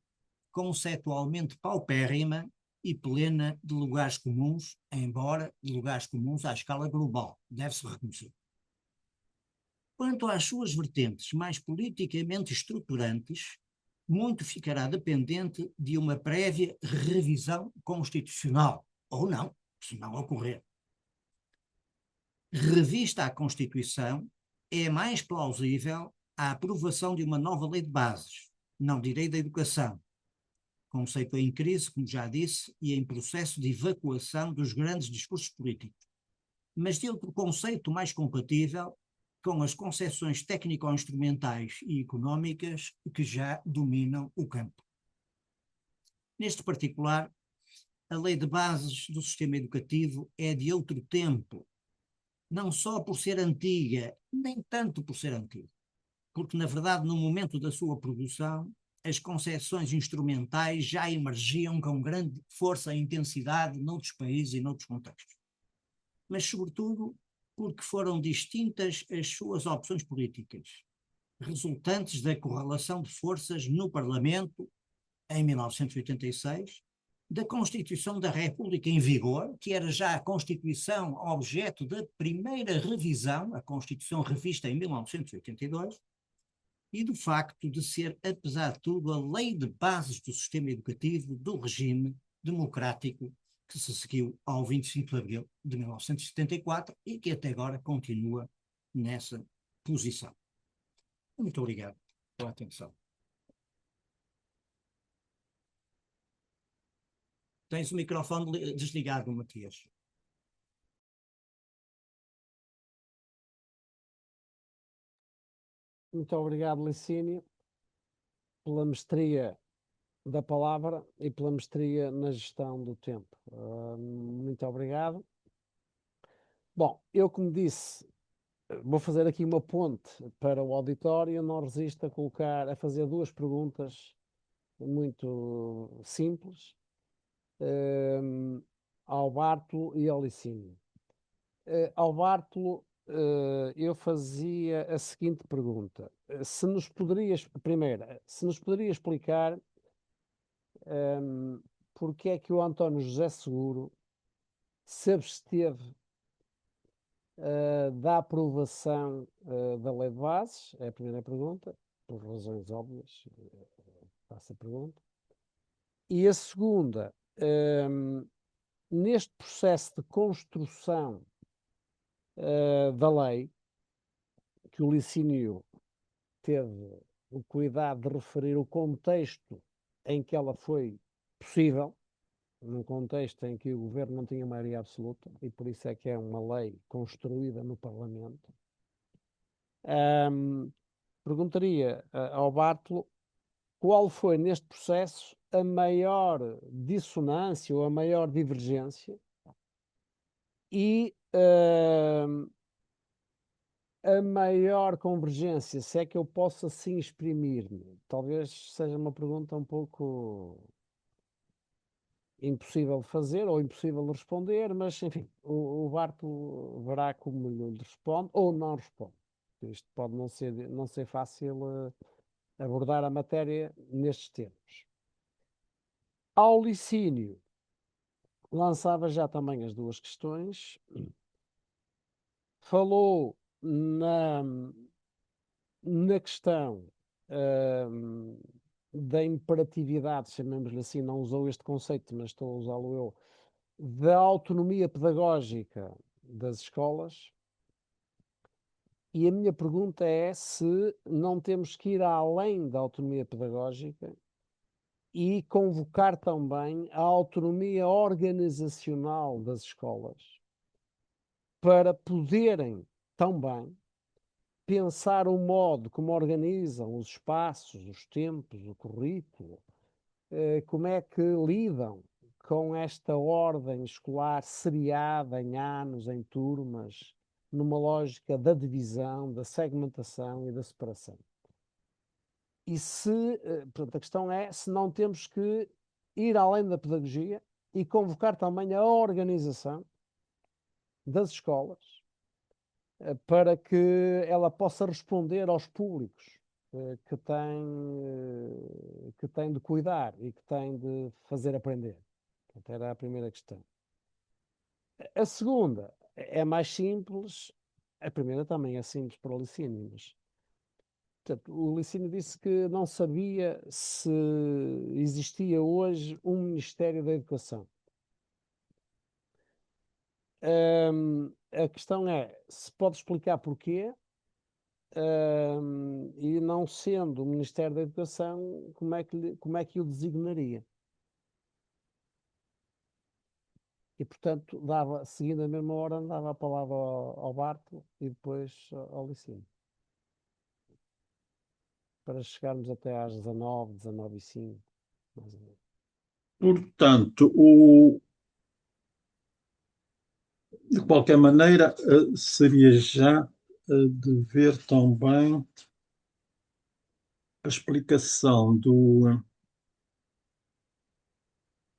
conceitualmente paupérrima e plena de lugares comuns, embora de lugares comuns à escala global, deve-se reconhecer. Quanto às suas vertentes mais politicamente estruturantes, muito ficará dependente de uma prévia revisão constitucional, ou não, se não ocorrer. Revista a Constituição, é mais plausível a aprovação de uma nova lei de bases, não direi da educação, conceito em crise, como já disse, e em processo de evacuação dos grandes discursos políticos, mas de outro conceito mais compatível com as concepções técnico-instrumentais e económicas que já dominam o campo. Neste particular, a lei de bases do sistema educativo é de outro tempo, não só por ser antiga, nem tanto por ser antiga, porque, na verdade, no momento da sua produção, as concepções instrumentais já emergiam com grande força e intensidade noutros países e noutros contextos. Mas, sobretudo, porque foram distintas as suas opções políticas, resultantes da correlação de forças no Parlamento, em 1986, da Constituição da República em vigor, que era já a Constituição objeto da primeira revisão, a Constituição revista em 1982, e do facto de ser, apesar de tudo, a lei de bases do sistema educativo do regime democrático que se seguiu ao 25 de abril de 1974 e que até agora continua nessa posição. Muito obrigado pela atenção. Tens o microfone desligado, Matias. Muito obrigado, Licínio, pela mestria da palavra e pela mestria na gestão do tempo. Muito obrigado. Bom, eu, como disse, vou fazer aqui uma ponte para o auditório, não resisto a fazer duas perguntas muito simples, ao Bartolo e ao Licínio. Ao Bartolo, eu fazia a seguinte pergunta. Se nos poderia explicar porque é que o António José Seguro se absteve da aprovação da Lei de Bases? É a primeira pergunta, por razões óbvias, faço a pergunta. E a segunda, neste processo de construção da lei, que o Licínio teve o cuidado de referir o contexto em que ela foi possível, num contexto em que o governo não tinha maioria absoluta, e por isso é que é uma lei construída no Parlamento. Perguntaria ao Bartolo qual foi neste processo a maior dissonância ou a maior divergência e a maior convergência, se é que eu posso assim exprimir-me. Talvez seja uma pergunta um pouco impossível de fazer ou impossível de responder, mas enfim, o Barto verá como lhe responde ou não responde. Isto pode não ser fácil abordar a matéria nestes termos. Ao Licínio, lançava já também as duas questões. Falou na questão da imperatividade, chamemos-lhe assim, não usou este conceito, mas estou a usá-lo eu, da autonomia pedagógica das escolas. E a minha pergunta é se não temos que ir além da autonomia pedagógica e convocar também a autonomia organizacional das escolas para poderem também pensar o modo como organizam os espaços, os tempos, o currículo, como é que lidam com esta ordem escolar seriada em anos, em turmas, numa lógica da divisão, da segmentação e da separação. E portanto, a questão é se não temos que ir além da pedagogia e convocar também a organização das escolas para que ela possa responder aos públicos que tem de cuidar e que tem de fazer aprender. Portanto, era a primeira questão. A segunda é mais simples, a primeira também é simples para o Licínio, mas portanto, o Licínio disse que não sabia se existia hoje um Ministério da Educação. A questão é, se pode explicar porquê e não sendo o Ministério da Educação, como é que o designaria? E, portanto, seguindo a mesma hora, dava a palavra ao Barto e depois ao Licínio, para chegarmos até às 19, 19h05, mais ou menos. Portanto, de qualquer maneira, seria já de ver também a explicação do.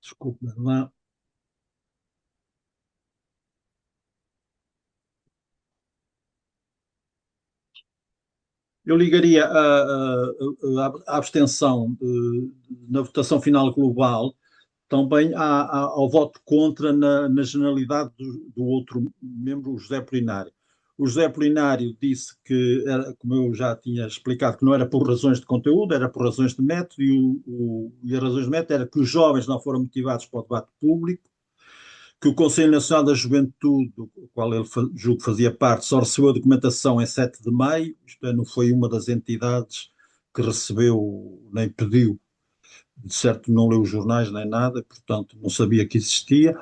Desculpe lá. Eu ligaria a abstenção na votação final global também ao voto contra na generalidade do outro membro, o José Polinário. O José Polinário disse que, como eu já tinha explicado, que não era por razões de conteúdo, era por razões de método, e as razões de método era que os jovens não foram motivados para o debate público, que o Conselho Nacional da Juventude, do qual ele julgo que fazia parte, só recebeu a documentação em 7 de maio, isto é, não foi uma das entidades que recebeu nem pediu, de certo não leu os jornais nem nada, portanto não sabia que existia.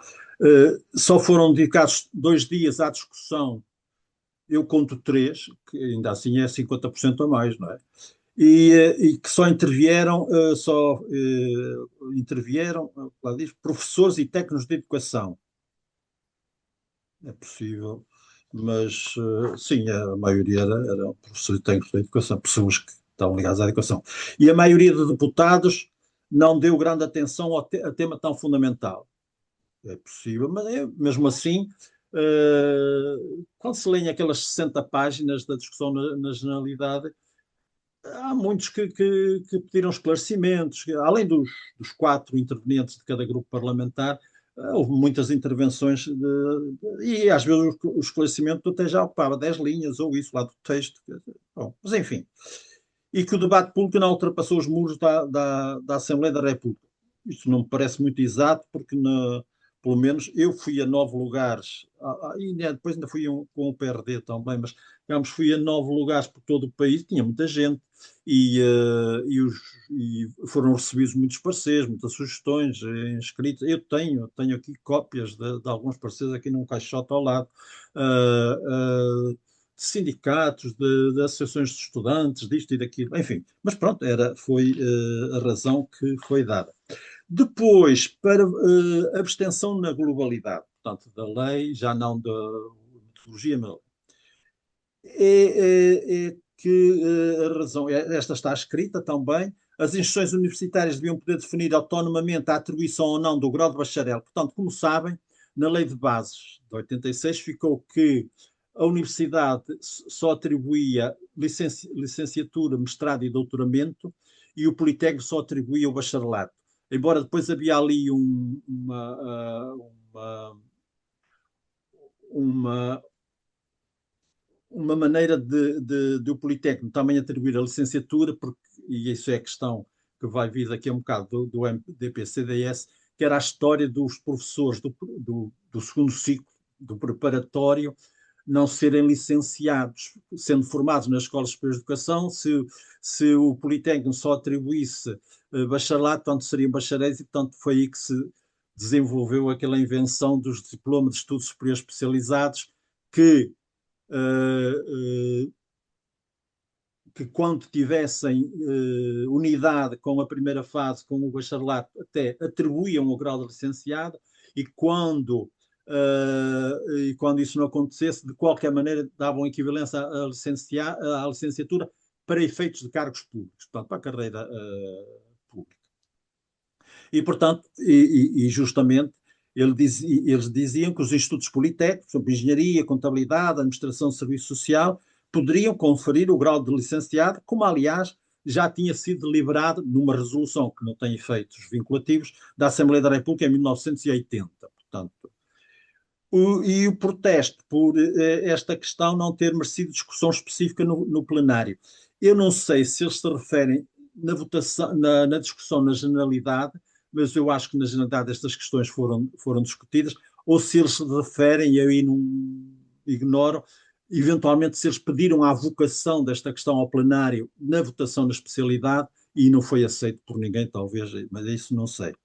Só foram dedicados 2 dias à discussão, eu conto 3, que ainda assim é 50% a mais, não é? E que só intervieram, lá diz, professores e técnicos de educação. É possível, mas sim, a maioria era professores e técnicos de educação, pessoas que estão ligadas à educação. E a maioria de deputados não deu grande atenção a tema tão fundamental. É possível, mas mesmo assim, quando se lêem aquelas 60 páginas da discussão na generalidade, há muitos que pediram esclarecimentos, além dos 4 intervenientes de cada grupo parlamentar. Houve muitas intervenções e às vezes o esclarecimento até já ocupava 10 linhas ou isso lá do texto. Bom, mas enfim. E que o debate público não ultrapassou os muros da Assembleia da República. Isso não me parece muito exato, porque pelo menos eu fui a 9 lugares, e depois ainda fui com o PRD também, mas digamos, fui a 9 lugares por todo o país, tinha muita gente, e, e foram recebidos muitos pareceres, muitas sugestões escritas. Eu tenho aqui cópias de alguns pareceres aqui num caixote ao lado. De sindicatos, de associações de estudantes, disto e daquilo, enfim. Mas pronto, foi a razão que foi dada. Depois, para abstenção na globalidade, portanto, da lei, já não da metodologia, mas é que a razão, esta está escrita também, as instituições universitárias deviam poder definir autonomamente a atribuição ou não do grau de bacharel. Portanto, como sabem, na lei de bases de 86 ficou que a universidade só atribuía licenciatura, mestrado e doutoramento, e o Politécnico só atribuía o bacharelato. Embora depois havia ali uma uma maneira de o Politécnico também atribuir a licenciatura, porque, e isso é a questão que vai vir daqui a um bocado do MDP-CDS, que era a história dos professores do segundo ciclo, do preparatório, não serem licenciados, sendo formados nas escolas superiores de educação. Se o Politécnico só atribuísse bacharelato, tanto seriam bacharéis, e portanto foi aí que se desenvolveu aquela invenção dos diplomas de estudos superiores especializados, que que quando tivessem unidade com a primeira fase, com o bacharelato, até atribuíam o grau de licenciado, e quando isso não acontecesse, de qualquer maneira davam equivalência à licenciatura para efeitos de cargos públicos, portanto, para a carreira pública. E, portanto, justamente, eles diziam que os institutos politécnicos, por exemplo, engenharia, contabilidade, administração de serviço social, poderiam conferir o grau de licenciado, como, aliás, já tinha sido deliberado numa resolução que não tem efeitos vinculativos da Assembleia da República em 1980. Portanto, o protesto por esta questão não ter merecido discussão específica no plenário. Eu não sei se eles se referem na votação, na discussão na generalidade, mas eu acho que na generalidade estas questões foram discutidas, ou se eles se referem, e eu aí não ignoro, eventualmente se eles pediram a avocação desta questão ao plenário na votação na especialidade e não foi aceito por ninguém, talvez, mas isso não sei.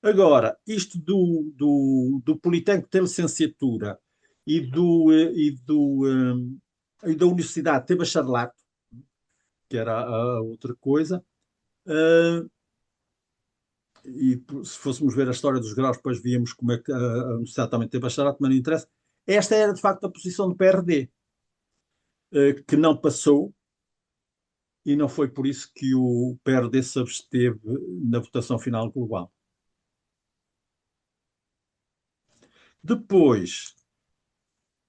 Agora, isto do Politécnico ter licenciatura e da Universidade ter bacharelato, que era a outra coisa, e se fôssemos ver a história dos graus, depois víamos como é que a Universidade também tem bacharelato, mas não interessa. Esta era, de facto, a posição do PRD, que não passou, e não foi por isso que o PRD se absteve na votação final global. Depois,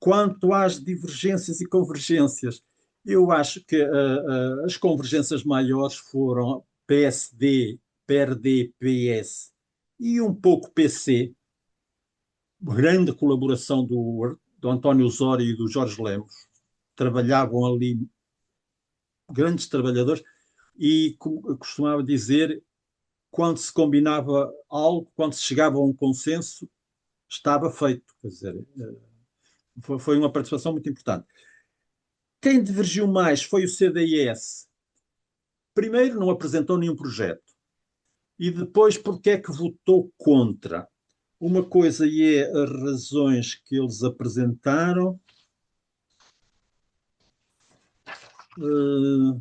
quanto às divergências e convergências, eu acho que as convergências maiores foram PSD, PRD, PS e um pouco PC, grande colaboração do António Osório e do Jorge Lemos, trabalhavam ali grandes trabalhadores e, como eu costumava dizer, quando se combinava algo, quando se chegava a um consenso, estava feito. Quer dizer, foi uma participação muito importante. Quem divergiu mais foi o CDS. Primeiro, não apresentou nenhum projeto. E depois, porque é que votou contra? Uma coisa é as razões que eles apresentaram. Uh,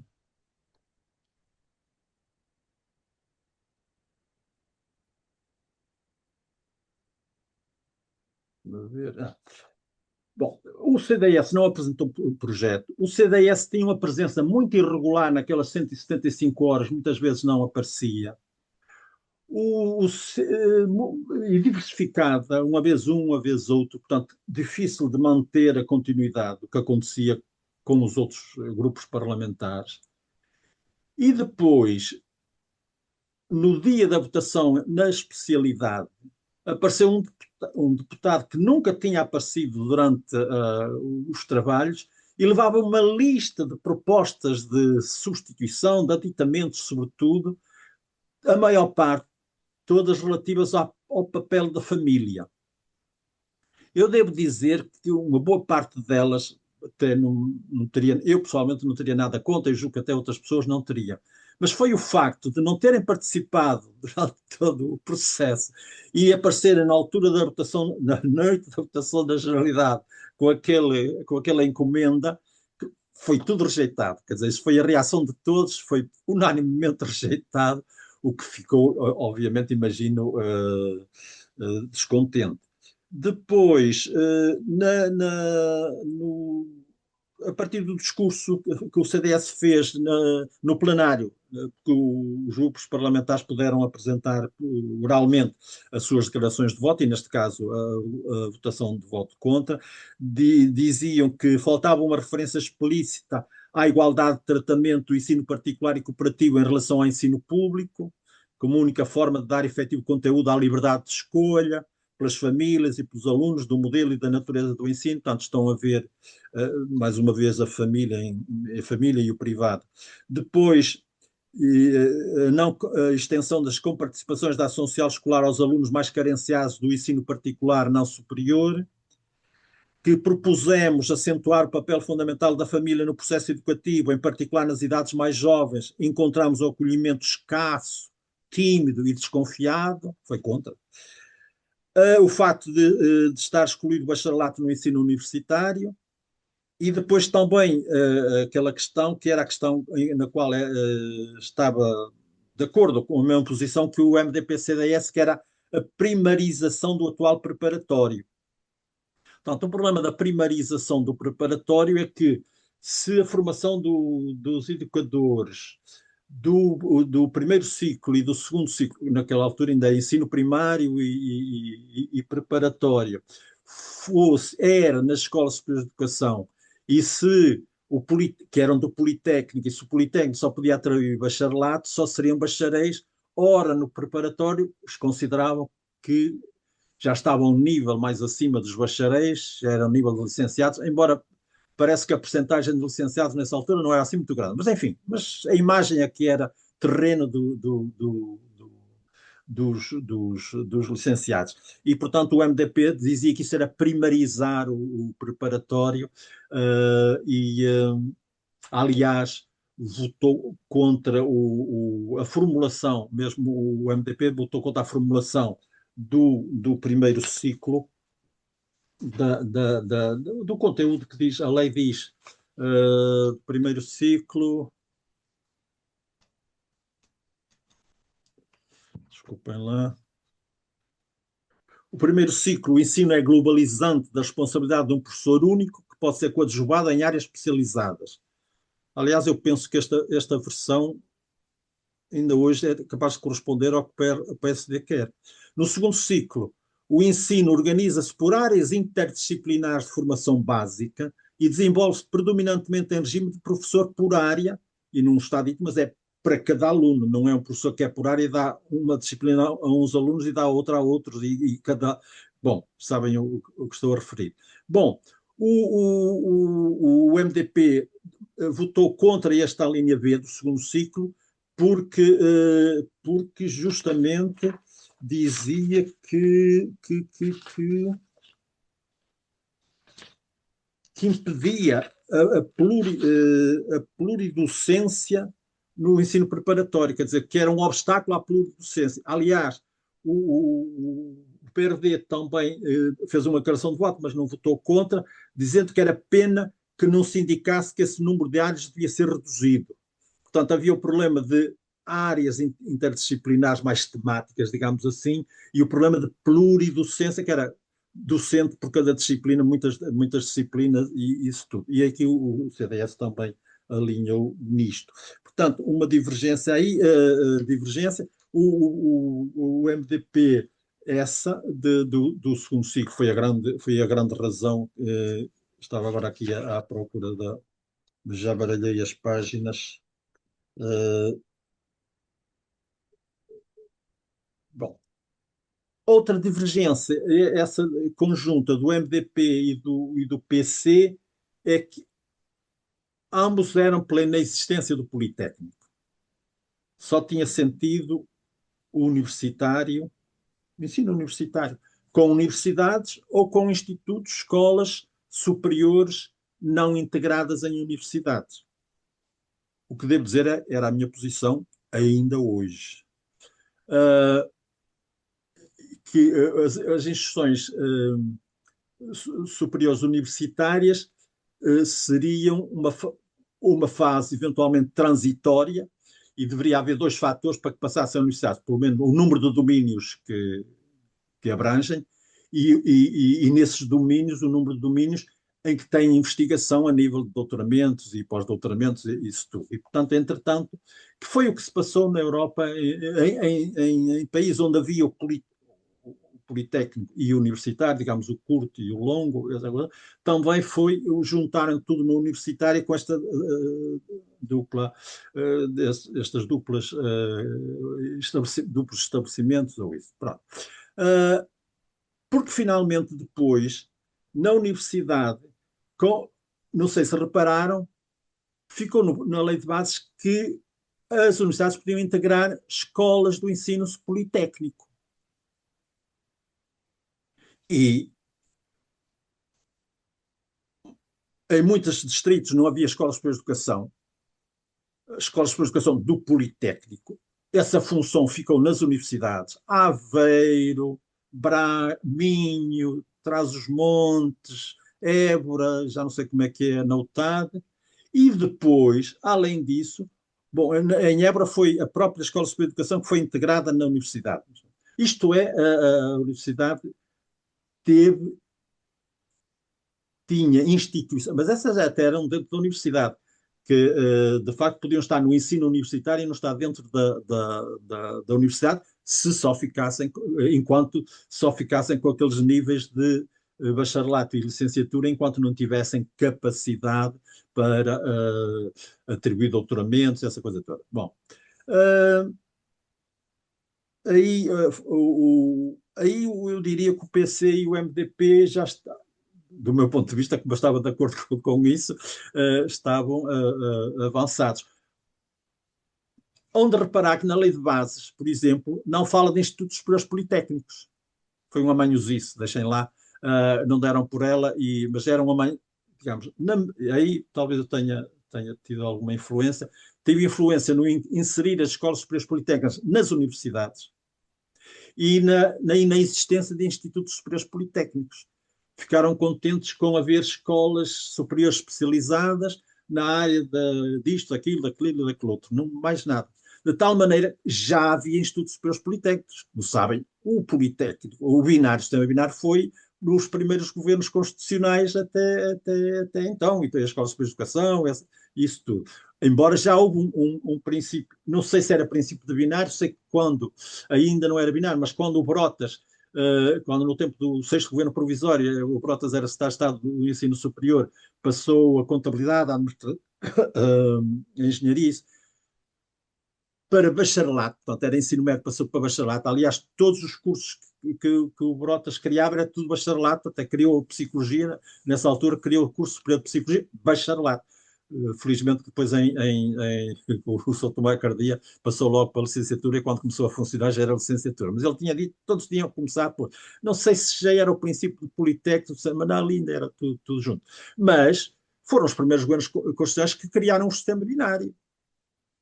ver. Bom, o CDS não apresentou o projeto. O CDS tinha uma presença muito irregular naquelas 175 horas, muitas vezes não aparecia. E diversificada, uma vez um, uma vez outro, portanto, difícil de manter a continuidade do que acontecia com os outros grupos parlamentares. E depois, no dia da votação na especialidade, apareceu um deputado que nunca tinha aparecido durante os trabalhos e levava uma lista de propostas de substituição, de aditamentos, sobretudo, a maior parte, todas relativas ao papel da família. Eu devo dizer que uma boa parte delas até não teria, eu pessoalmente não teria nada contra, e julgo que até outras pessoas não teriam. Mas foi o facto de não terem participado durante todo o processo e aparecerem na altura da votação, na noite da votação da Generalidade, com aquela encomenda, que foi tudo rejeitado. Quer dizer, isso foi a reação de todos, foi unanimemente rejeitado, o que ficou, obviamente, imagino, descontente. Depois, a partir do discurso que o CDS fez no plenário, que os grupos parlamentares puderam apresentar oralmente as suas declarações de voto, e neste caso a votação de voto contra, diziam que faltava uma referência explícita à igualdade de tratamento do ensino particular e cooperativo em relação ao ensino público, como única forma de dar efetivo conteúdo à liberdade de escolha, pelas famílias e pelos alunos, do modelo e da natureza do ensino. Portanto, estão a ver, mais uma vez, a família e o privado. Depois, a extensão das comparticipações da ação social escolar aos alunos mais carenciados do ensino particular não superior, que propusemos acentuar o papel fundamental da família no processo educativo, em particular nas idades mais jovens, encontramos o acolhimento escasso, tímido e desconfiado, foi contra. O facto de estar excluído o bacharelato no ensino universitário, e depois também aquela questão, que era a questão na qual estava de acordo com a mesma posição que o MDP-CDS, que era a primarização do atual preparatório. Portanto, o problema da primarização do preparatório é que se a formação dos educadores do primeiro ciclo e do segundo ciclo, naquela altura ainda é ensino primário e preparatório, era nas escolas superiores de educação, e se que eram do Politécnico, e se o Politécnico só podia atrair bacharelato, só seriam bacharéis, ora no preparatório, os consideravam que já estavam um nível mais acima dos bacharéis, já era um nível de licenciados, embora parece que a percentagem de licenciados nessa altura não era assim muito grande. Mas enfim, mas a imagem aqui era terreno dos licenciados. E, portanto, o MDP dizia que isso era primarizar o preparatório, aliás, votou contra a formulação, mesmo o MDP votou contra a formulação do primeiro ciclo, do conteúdo que diz, a lei diz, primeiro ciclo, desculpem lá. O primeiro ciclo, o ensino é globalizante da responsabilidade de um professor único que pode ser coadjuvado em áreas especializadas. Aliás, eu penso que esta versão ainda hoje é capaz de corresponder ao que o PSD quer. No segundo ciclo, o ensino organiza-se por áreas interdisciplinares de formação básica e desenvolve-se predominantemente em regime de professor por área, e não está dito, mas é para cada aluno, não é um professor que é por área e dá uma disciplina a uns alunos e dá outra a outros, e cada... Bom, sabem o que estou a referir. Bom, o MDP votou contra esta linha B do segundo ciclo, porque justamente dizia que impedia a pluridocência no ensino preparatório, quer dizer, que era um obstáculo à pluridocência. Aliás, o PRD também fez uma declaração de voto, mas não votou contra, dizendo que era pena que não se indicasse que esse número de áreas devia ser reduzido. Portanto, havia o problema de áreas interdisciplinares mais temáticas, digamos assim, e o problema de pluridocência, que era docente por cada disciplina, muitas disciplinas e isso tudo. E aqui o CDS também alinhou nisto. Portanto, uma divergência aí, divergência. O MDP, essa do segundo ciclo, foi a grande razão. Estava agora aqui à procura já baralhei as páginas. Bom, outra divergência, essa conjunta do MDP e do PC, é que ambos eram pela inexistência do Politécnico. Só tinha sentido o universitário, o ensino universitário, com universidades ou com institutos, escolas superiores não integradas em universidades. O que devo dizer era a minha posição ainda hoje. Que as instituições superiores universitárias seriam uma fase eventualmente transitória, e deveria haver dois fatores para que passasse a universidade, pelo menos o número de domínios que abrangem e nesses domínios, o número de domínios em que tem investigação a nível de doutoramentos e pós-doutoramentos, isso tudo. E, portanto, entretanto, que foi o que se passou na Europa, em países onde havia o politécnico e universitário, digamos, o curto e o longo, também foi juntaram tudo no universitário com esta estas duplos estabelecimentos ou isso. Pronto. Porque finalmente depois, na universidade, não sei se repararam, ficou na lei de bases que as universidades podiam integrar escolas do ensino politécnico. E em muitos distritos não havia escolas superiores de educação, escolas superiores de educação do Politécnico. Essa função ficou nas universidades. Aveiro, Minho, Trás-os-Montes, Évora, já não sei como é que é na UTAD. E depois, além disso, bom, em Évora foi a própria Escola Superior de Educação que foi integrada na universidade. Isto é, a universidade tinha instituições, mas essas até eram dentro da universidade, que de facto podiam estar no ensino universitário e não estar dentro da universidade, se só ficassem, enquanto só ficassem com aqueles níveis de bacharelato e licenciatura, enquanto não tivessem capacidade para atribuir doutoramentos, essa coisa toda. Bom, aí, eu diria que o PC e o MDP já está, do meu ponto de vista, como eu estava de acordo com isso, estavam avançados. onde reparar que na lei de bases, por exemplo, não fala de institutos superiores politécnicos. Foi uma manhosice, deixem lá, não deram por ela, mas era uma mãe, digamos, aí talvez eu tenha tido alguma influência, tive influência no inserir as escolas superiores politécnicas nas universidades e na existência de institutos superiores politécnicos. Ficaram contentes com haver escolas superiores especializadas na área disto, daquilo, daquilo outro, não mais nada. De tal maneira, já havia institutos superiores politécnicos. Como sabem, o politécnico, o binário, o sistema binário foi nos primeiros governos constitucionais até então, e tem a Escola Superior de Educação, isso tudo. Embora já houve um princípio, não sei se era princípio de binário, sei que quando ainda não era binário, mas quando o Brotas, quando no tempo do sexto governo provisório, o Brotas era secretário de Estado do Ensino Superior, passou a contabilidade, a engenharia, isso, para bacharelato, portanto era ensino médio, passou para bacharelato. Aliás, todos os cursos que o Brotas criava era tudo bacharelato, até criou psicologia, nessa altura criou o curso superior de psicologia, bacharelato. Felizmente depois o São Tomé Cardia passou logo para a licenciatura e quando começou a funcionar já era a licenciatura. Mas ele tinha dito, todos tinham que começar por, não sei se já era o princípio de politécnico, mas não, ainda era tudo junto. Mas foram os primeiros governos constitucionais que criaram um sistema binário.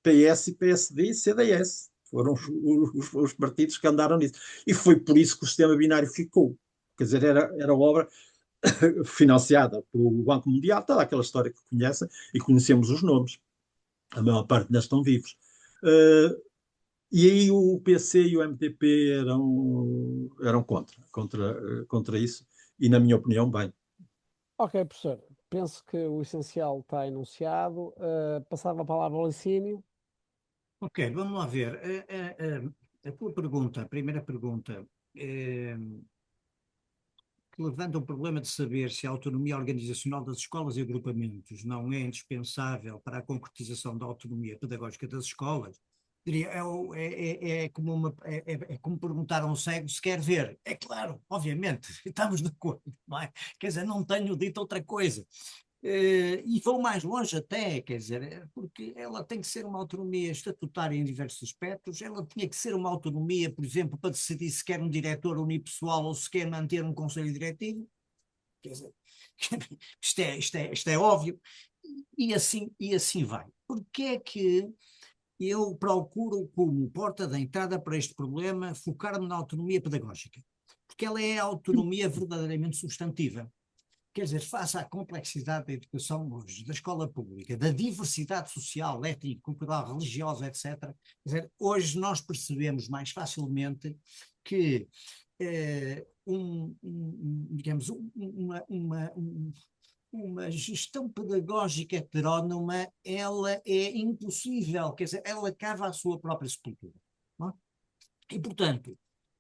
PS, PSD e CDS. Foram os partidos que andaram nisso. E foi por isso que o sistema binário ficou. Quer dizer, era obra financiada pelo Banco Mundial, toda aquela história que conhecem e conhecemos os nomes. A maior parte ainda estão vivos. E aí o PC e o MDP eram contra isso, e na minha opinião, bem. Ok, professor. Penso que o essencial está enunciado. Passava a palavra ao Licínio. Ok, vamos lá ver. A tua pergunta, a primeira pergunta, que levanta o problema de saber se a autonomia organizacional das escolas e agrupamentos não é indispensável para a concretização da autonomia pedagógica das escolas, diria, é como perguntar a um cego se quer ver. É claro, obviamente, estamos de acordo, não é? Quer dizer, não tenho dito outra coisa. E vou mais longe até, quer dizer, porque ela tem que ser uma autonomia estatutária em diversos aspectos, ela tinha que ser uma autonomia, por exemplo, para decidir se quer um diretor unipessoal ou se quer manter um conselho diretivo, quer dizer, isto é óbvio, e assim vai. Porque é que eu procuro, como porta de entrada para este problema, focar-me na autonomia pedagógica? Porque ela é a autonomia verdadeiramente substantiva. Quer dizer, face à complexidade da educação hoje, da escola pública, da diversidade social, étnica, cultural, religiosa, etc., quer dizer, hoje nós percebemos mais facilmente que digamos, uma gestão pedagógica heterónoma, ela é impossível, quer dizer, ela cava a sua própria sepultura. Não é? E, portanto,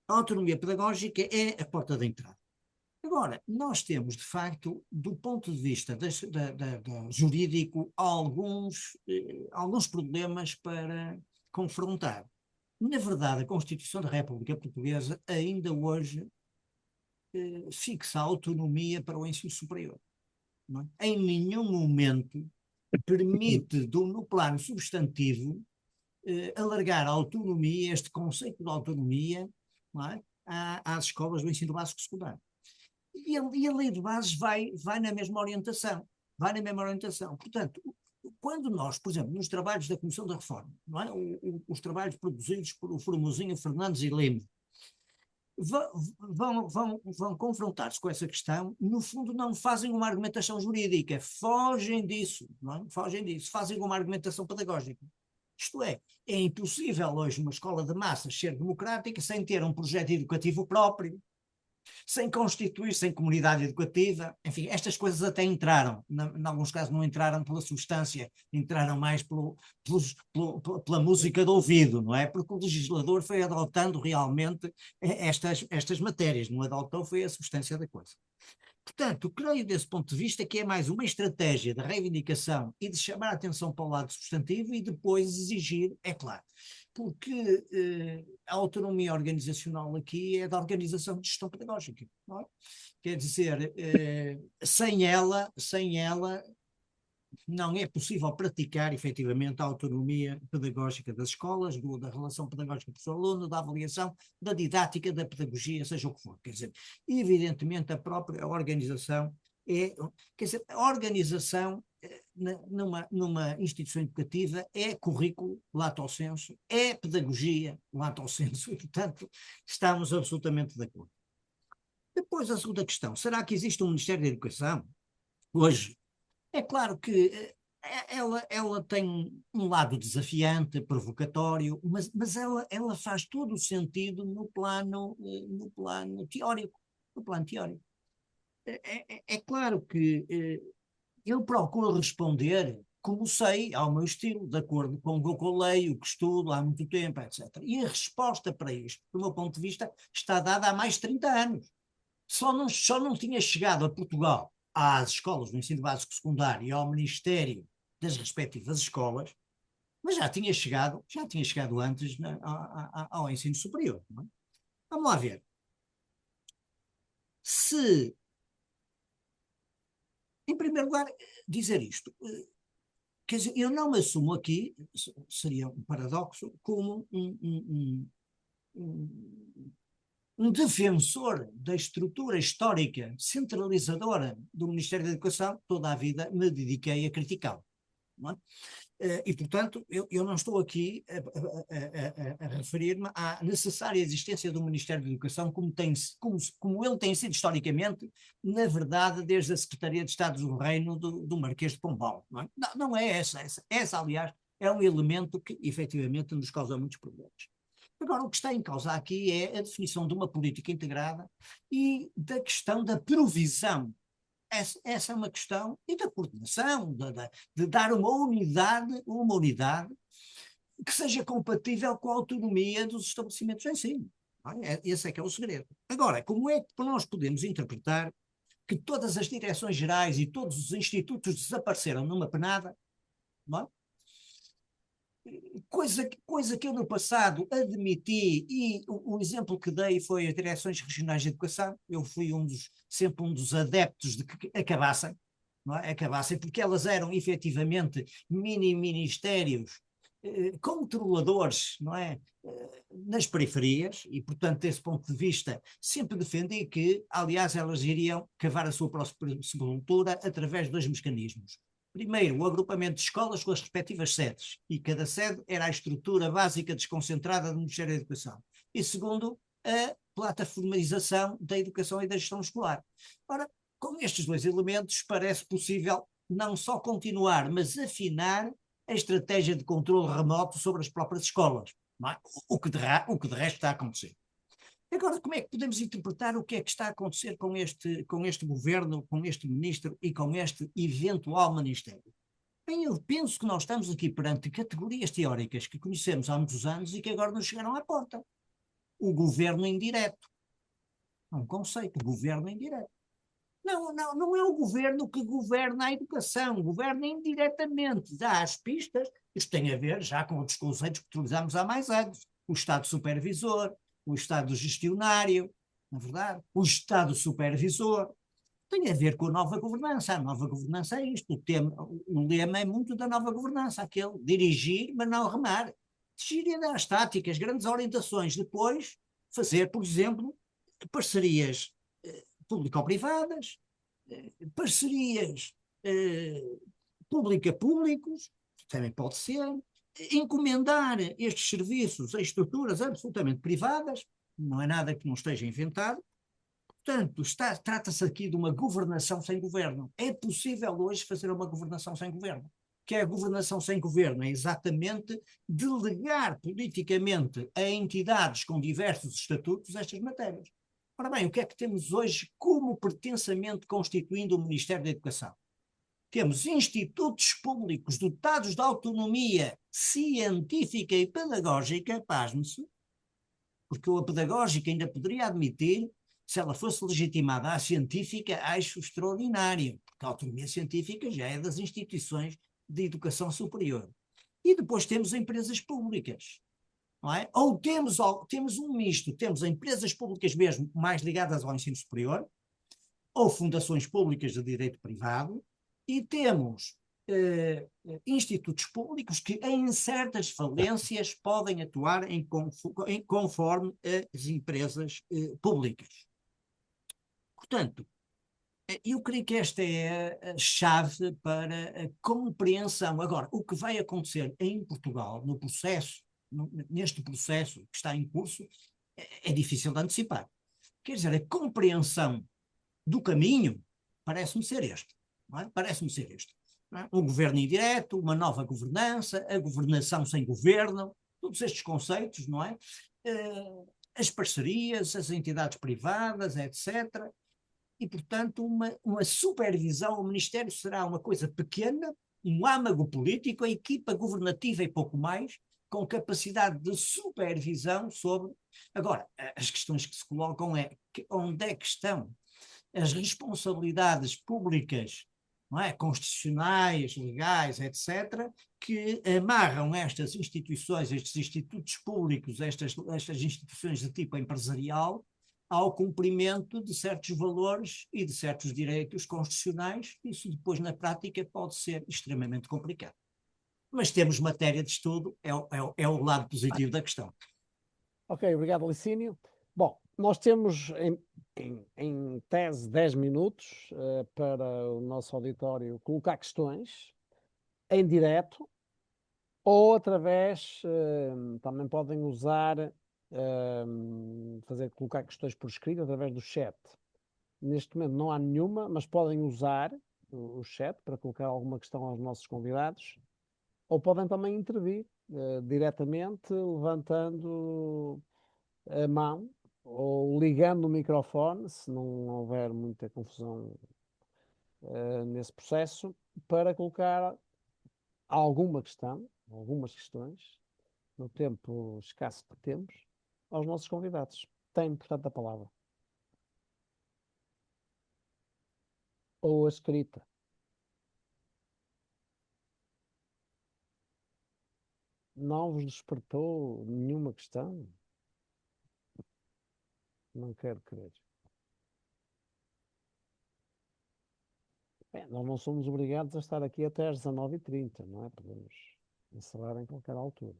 a autonomia pedagógica é a porta de entrada. Agora, nós temos, de facto, do ponto de vista jurídico, alguns problemas para confrontar. Na verdade, a Constituição da República Portuguesa ainda hoje fixa a autonomia para o ensino superior. Não é? Em nenhum momento permite, no plano substantivo, alargar a autonomia, este conceito de autonomia, não é? Às escolas do ensino básico secundário. E a lei de bases vai na mesma orientação. Vai na mesma orientação. Portanto, quando nós, por exemplo, nos trabalhos da Comissão da Reforma, não é? Os trabalhos produzidos por o Formosinho, Fernandes e Leme, vão confrontar-se com essa questão, no fundo não fazem uma argumentação jurídica, fogem disso, não é? Fogem disso, fazem uma argumentação pedagógica. Isto é impossível hoje uma escola de massas ser democrática sem ter um projeto educativo próprio, sem constituir-se em comunidade educativa. Enfim, estas coisas até entraram, em alguns casos não entraram pela substância, entraram mais pela música do ouvido, não é? Porque o legislador foi adotando realmente estas matérias, não adotou, foi a substância da coisa. Portanto, creio desse ponto de vista que é mais uma estratégia de reivindicação e de chamar a atenção para o lado substantivo e depois exigir, é claro, porque a autonomia organizacional aqui é da organização de gestão pedagógica, não é? Quer dizer, sem ela não é possível praticar efetivamente a autonomia pedagógica das escolas, da relação pedagógica professor-aluno, da avaliação, da didática, da pedagogia, seja o que for. Quer dizer, evidentemente a própria organização quer dizer, a organização numa instituição educativa é currículo, lato sensu, é pedagogia, lato sensu, e portanto estamos absolutamente de acordo. Depois a segunda questão, será que existe um Ministério da Educação hoje? É claro que ela tem um lado desafiante, provocatório, mas ela faz todo o sentido no plano teórico. No plano teórico. É claro que eu procuro responder como sei, ao meu estilo, de acordo com o que eu leio, o que estudo há muito tempo, etc. E a resposta para isto, do meu ponto de vista, está dada há mais de 30 anos. Só não tinha chegado a Portugal, às escolas do ensino básico secundário e ao Ministério das respectivas escolas, mas já tinha chegado antes ao ensino superior. Não é? Vamos lá ver. Se, em primeiro lugar, dizer isto, quer dizer, eu não me assumo aqui, seria um paradoxo, como um defensor da estrutura histórica centralizadora do Ministério da Educação. Toda a vida me dediquei a criticá-lo. Não é? E, portanto, eu não estou aqui a referir-me à necessária existência do Ministério da Educação como ele tem sido historicamente, na verdade, desde a Secretaria de Estado do Reino do Marquês de Pombal. Não é, não é essa. Essa, aliás, é um elemento que, efetivamente, nos causa muitos problemas. Agora, o que está em causa aqui é a definição de uma política integrada e da questão da provisão. Essa é uma questão, e da coordenação, de dar uma unidade que seja compatível com a autonomia dos estabelecimentos de ensino. Esse é que é o segredo. Agora, como é que nós podemos interpretar que todas as direções gerais e todos os institutos desapareceram numa penada? Não é? Coisa que eu no passado admiti, e o exemplo que dei foi as direções regionais de educação. Eu fui sempre um dos adeptos de que acabassem, não é? Acabassem, porque elas eram efetivamente mini-ministérios controladores, não é? Nas periferias, e portanto desse ponto de vista sempre defendi que, aliás, elas iriam cavar a sua própria sepultura através de dois mecanismos. Primeiro, o agrupamento de escolas com as respectivas sedes, e cada sede era a estrutura básica desconcentrada do Ministério da Educação. E segundo, a plataformização da educação e da gestão escolar. Ora, com estes dois elementos parece possível não só continuar, mas afinar a estratégia de controle remoto sobre as próprias escolas, não é? o que de resto está a acontecer. Agora, como é que podemos interpretar o que é que está a acontecer com este governo, com este ministro e com este eventual ministério? Bem, eu penso que nós estamos aqui perante categorias teóricas que conhecemos há muitos anos e que agora nos chegaram à porta. O governo indireto. É um conceito, governo indireto. Não é o governo que governa a educação, governa indiretamente, dá as pistas. Isto tem a ver já com outros conceitos que utilizamos há mais anos. O Estado supervisor, o Estado gestionário, na verdade, o supervisor, tem a ver com a nova governança. A nova governança é isto. O lema é muito da nova governança, aquele dirigir, mas não remar. Dirigir e dar as táticas, grandes orientações. Depois, fazer, por exemplo, parcerias público-privadas, parcerias público-públicos, também pode ser, encomendar estes serviços a estruturas absolutamente privadas, não é nada que não esteja inventado. Portanto, trata-se aqui de uma governação sem governo. É possível hoje fazer uma governação sem governo. Que é a governação sem governo? É exatamente delegar politicamente a entidades com diversos estatutos estas matérias. Ora bem, o que é que temos hoje como pretensamente constituindo o Ministério da Educação? Temos institutos públicos dotados de autonomia científica e pedagógica, pasme-se, porque a pedagógica ainda poderia admitir, se ela fosse legitimada à científica, acho extraordinário, porque a autonomia científica já é das instituições de educação superior. E depois temos empresas públicas, não é? Ou temos um misto, temos empresas públicas mesmo mais ligadas ao ensino superior, ou fundações públicas de direito privado, e temos institutos públicos que, em certas falências, podem atuar conforme as empresas públicas. Portanto, eu creio que esta é a chave para a compreensão. Agora, o que vai acontecer em Portugal, neste processo que está em curso, é difícil de antecipar. Quer dizer, a compreensão do caminho parece-me ser este. Não é? Parece-me ser este. Não é? Um governo indireto, uma nova governança, a governação sem governo, todos estes conceitos, não é? As parcerias, as entidades privadas, etc. E, portanto, uma supervisão, o Ministério será uma coisa pequena, um âmago político, a equipa governativa e pouco mais, com capacidade de supervisão sobre... Agora, as questões que se colocam é onde é que estão as responsabilidades públicas, não é? Constitucionais, legais, etc., que amarram estas instituições, estes institutos públicos, estas instituições de tipo empresarial, ao cumprimento de certos valores e de certos direitos constitucionais. Isso depois, na prática, pode ser extremamente complicado. Mas temos matéria de estudo, é o lado positivo da questão. Ok, obrigado, Licínio. Bom, nós temos em tese 10 minutos para o nosso auditório colocar questões em direto ou através, também podem usar, colocar questões por escrito através do chat. Neste momento não há nenhuma, mas podem usar o chat para colocar alguma questão aos nossos convidados, ou podem também intervir diretamente, levantando a mão ou ligando o microfone, se não houver muita confusão nesse processo, para colocar alguma questão, algumas questões, no tempo escasso que temos, aos nossos convidados. Tem, portanto, a palavra. Ou a escrita. Não vos despertou nenhuma questão? Não quero crer. Bem, nós não somos obrigados a estar aqui até às 19h30, não é? Podemos encerrar em qualquer altura.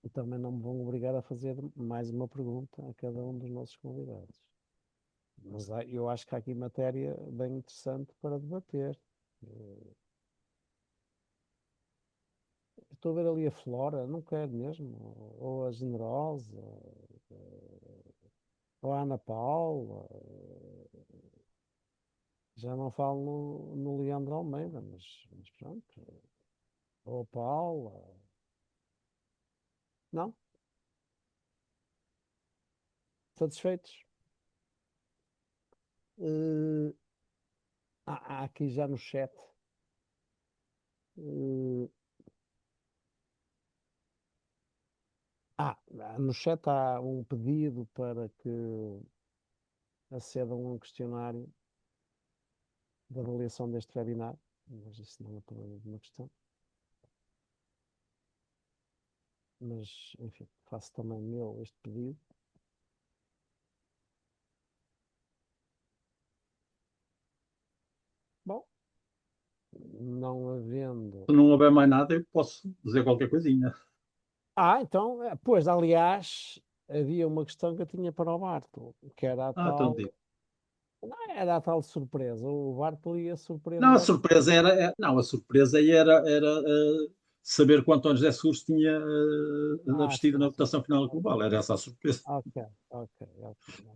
E também não me vão obrigar a fazer mais uma pergunta a cada um dos nossos convidados. Mas eu acho que há aqui matéria bem interessante para debater. Estou a ver ali a Flora, não quero mesmo. Ou a Generosa, ou a Ana Paula. Já não falo no Leandro Almeida, mas pronto. Ou a Paula. Não? Satisfeitos? Há aqui já no chat. No chat há um pedido para que acedam a um questionário de avaliação deste webinar, mas isso não é problema de uma questão. Mas, enfim, faço também meu este pedido. Bom, não havendo... Se não houver mais nada, eu posso dizer qualquer coisinha. Então, pois, aliás, havia uma questão que eu tinha para o Bartolo, que era a Então tal... digo. Não, era a tal surpresa. O Bartolo ia Não, a surpreender. surpresa não, a surpresa era saber quanto José Seguro tinha abstido Sim, na sim. votação final global. Era essa a surpresa. Ok.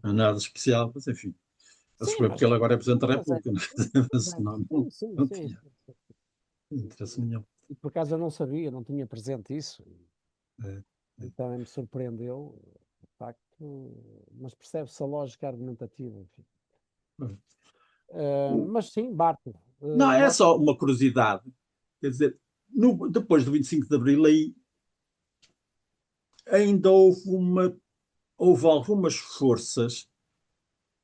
Nada especial, mas enfim. A Sim, surpresa porque ele agora é Presidente da mas República, não é? Mas senão não sim. tinha interesse nenhum. E por acaso eu não sabia, não tinha presente isso. É, E também me surpreendeu, de facto, mas percebe-se a lógica argumentativa, enfim. é. Mas sim, Bartolo. Não, é só uma curiosidade. Quer dizer, depois do 25 de Abril, aí ainda houve algumas forças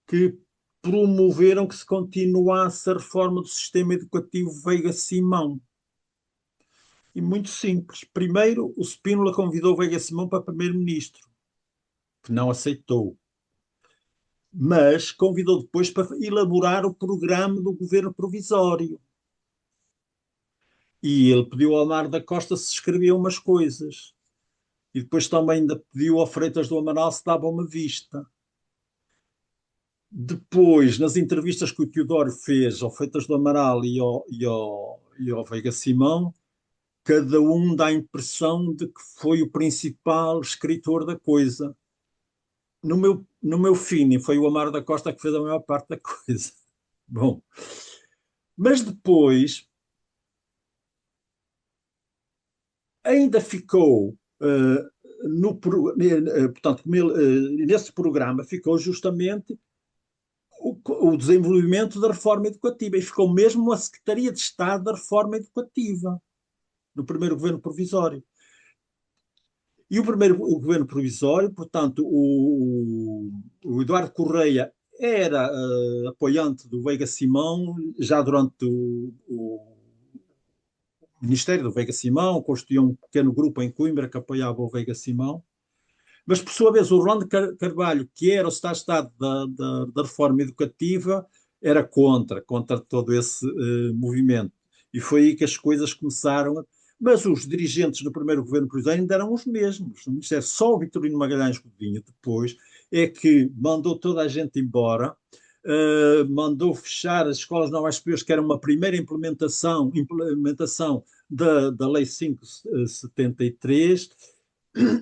que promoveram que se continuasse a reforma do sistema educativo Veiga Simão. E muito simples. Primeiro, o Spínola convidou Veiga Simão para primeiro-ministro, que não aceitou. mas convidou depois para elaborar o programa do governo provisório. E ele pediu ao Amaro da Costa se escrevia umas coisas. E depois também ainda pediu ao Freitas do Amaral se dava uma vista. Depois, nas entrevistas que o Teodoro fez ao Freitas do Amaral e ao Veiga Simão, cada um dá a impressão de que foi o principal escritor da coisa. No meu feeling, foi o Amaro da Costa que fez a maior parte da coisa. Bom, mas depois ainda ficou, portanto, nesse programa ficou justamente o desenvolvimento da reforma educativa e ficou mesmo a Secretaria de Estado da Reforma Educativa, no primeiro governo provisório. E o governo provisório, portanto, o Eduardo Correia era apoiante do Veiga Simão já durante o Ministério do Veiga Simão, constituía um pequeno grupo em Coimbra que apoiava o Veiga Simão. Mas, por sua vez, o Rolando Carvalho, que era o Estado da reforma educativa, era contra todo esse movimento. E foi aí que as coisas começaram a... Mas os dirigentes do primeiro governo provisório ainda eram os mesmos. No Ministério, só o Vitorino Magalhães Godinho, depois, é que mandou toda a gente embora, mandou fechar as escolas normais superiores, que era uma primeira implementação da Lei 573,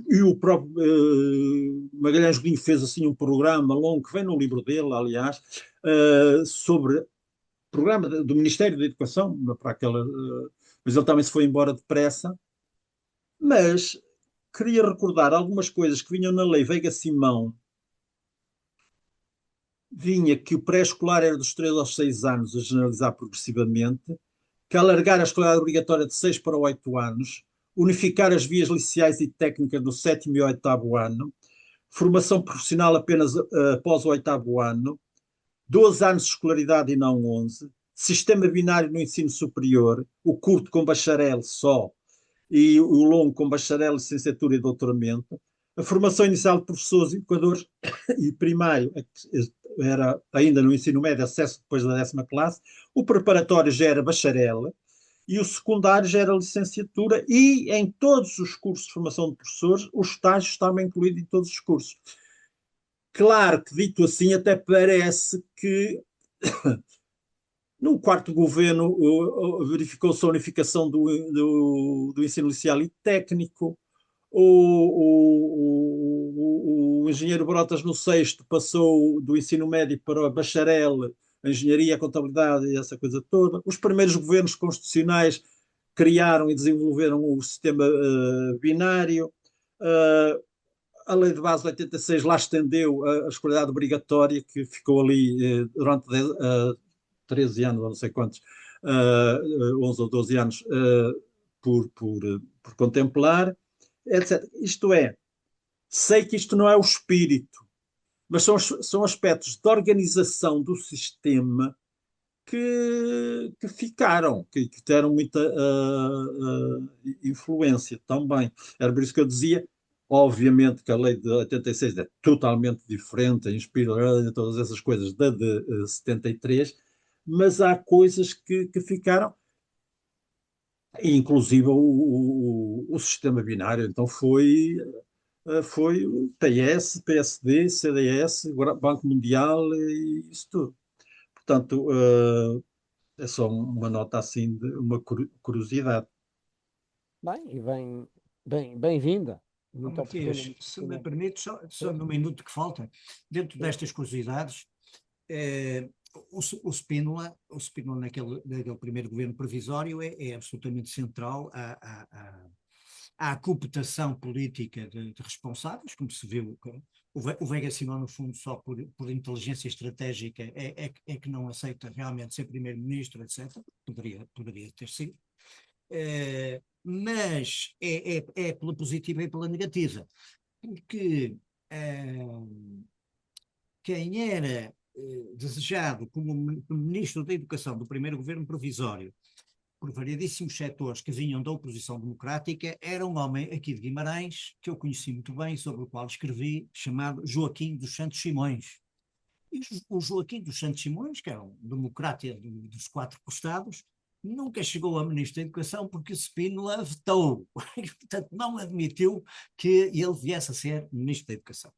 e o próprio Magalhães Godinho fez assim um programa longo, que vem no livro dele, aliás, sobre programa do Ministério da Educação, para aquela, mas ele também se foi embora depressa. Mas queria recordar algumas coisas que vinham na lei Veiga Simão. Vinha que o pré-escolar era dos 3 aos 6 anos, a generalizar progressivamente, que alargar a escolaridade obrigatória de 6 para 8 anos, unificar as vias liceais e técnicas no 7º e 8º ano, formação profissional apenas após o 8º ano, 12 anos de escolaridade e não 11, sistema binário no ensino superior, o curto com bacharel só e o longo com bacharel, licenciatura e doutoramento, a formação inicial de professores e educadores e primário era ainda no ensino médio, acesso depois da 10ª classe, o preparatório já era bacharel e o secundário já era licenciatura e em todos os cursos de formação de professores os estágios estavam incluídos em todos os cursos. Claro que, dito assim, até parece que no quarto governo verificou-se a unificação do ensino inicial e técnico. O engenheiro Brotas no sexto passou do ensino médio para bacharel, a engenharia, a contabilidade e essa coisa toda. Os primeiros governos constitucionais criaram e desenvolveram o sistema binário. A lei de base de 86 lá estendeu a escolaridade obrigatória, que ficou ali durante 13 anos, ou não sei quantos, 11 ou 12 anos, por contemplar, etc. Isto é, sei que isto não é o espírito, mas são aspectos de organização do sistema que ficaram, que tiveram muita influência também. Era por isso que eu dizia, obviamente que a lei de 86 é totalmente diferente, inspira todas essas coisas da de 73, mas há coisas que ficaram, inclusive o sistema binário, então foi PS, PSD, CDS, Banco Mundial e isso tudo. Portanto, é só uma nota assim, de uma curiosidade. Bem, e bem-vinda. Oh, Muito Matias, se me permite, só no minuto que falta, dentro destas curiosidades, o Spínola naquele primeiro governo provisório é absolutamente central à cooptação política de responsáveis, como se viu. O Veiga Simão, no fundo, só por inteligência estratégica é que não aceita realmente ser primeiro-ministro, etc. Poderia ter sido. Mas é pela positiva e pela negativa, porque quem era desejado como ministro da Educação do primeiro governo provisório por variedíssimos setores que vinham da oposição democrática era um homem aqui de Guimarães, que eu conheci muito bem, sobre o qual escrevi, chamado Joaquim dos Santos Simões, E o Joaquim dos Santos Simões, que é um democrata dos quatro costados, nunca chegou a Ministro da Educação porque o Spínola vetou, portanto não admitiu que ele viesse a ser Ministro da Educação.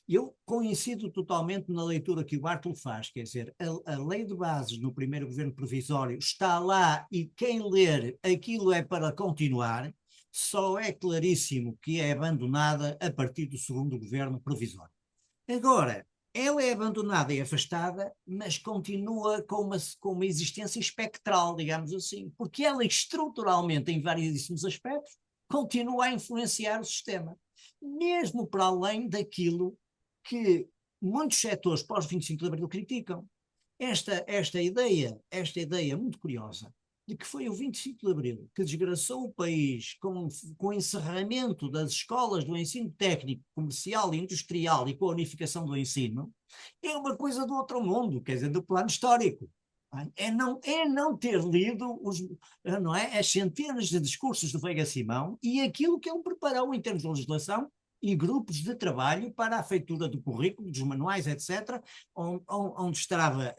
Eu coincido totalmente na leitura que o Bartolo faz, quer dizer, a lei de bases no primeiro governo provisório está lá e quem ler aquilo é para continuar, só é claríssimo que é abandonada a partir do segundo governo provisório. Agora, ela é abandonada e afastada, mas continua com uma existência espectral, digamos assim, porque ela estruturalmente, em variedíssimos aspectos, continua a influenciar o sistema, mesmo para além daquilo que muitos setores pós-25 de Abril criticam. Esta ideia muito curiosa de que foi o 25 de Abril que desgraçou o país com o encerramento das escolas do ensino técnico, comercial e industrial e com a unificação do ensino, é uma coisa do outro mundo, quer dizer, do plano histórico. É não ter lido não é, as centenas de discursos do Veiga Simão e aquilo que ele preparou em termos de legislação e grupos de trabalho para a feitura do currículo, dos manuais, etc., onde estava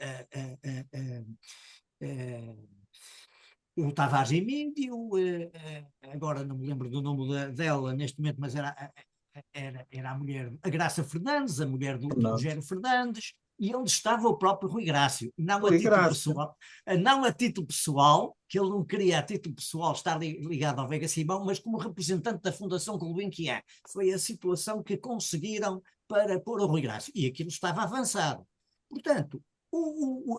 o Tavares Emílio, agora não me lembro do nome dela neste momento, mas era a mulher, a Graça Fernandes, a mulher do Rogério Fernandes, e onde estava o próprio Rui Grácio, não a título pessoal, que ele não queria a título pessoal estar ligado ao Veiga Simão, mas como representante da Fundação Gulbenkian. Foi a situação que conseguiram para pôr o Rui Grácio, e aquilo estava avançado. Portanto,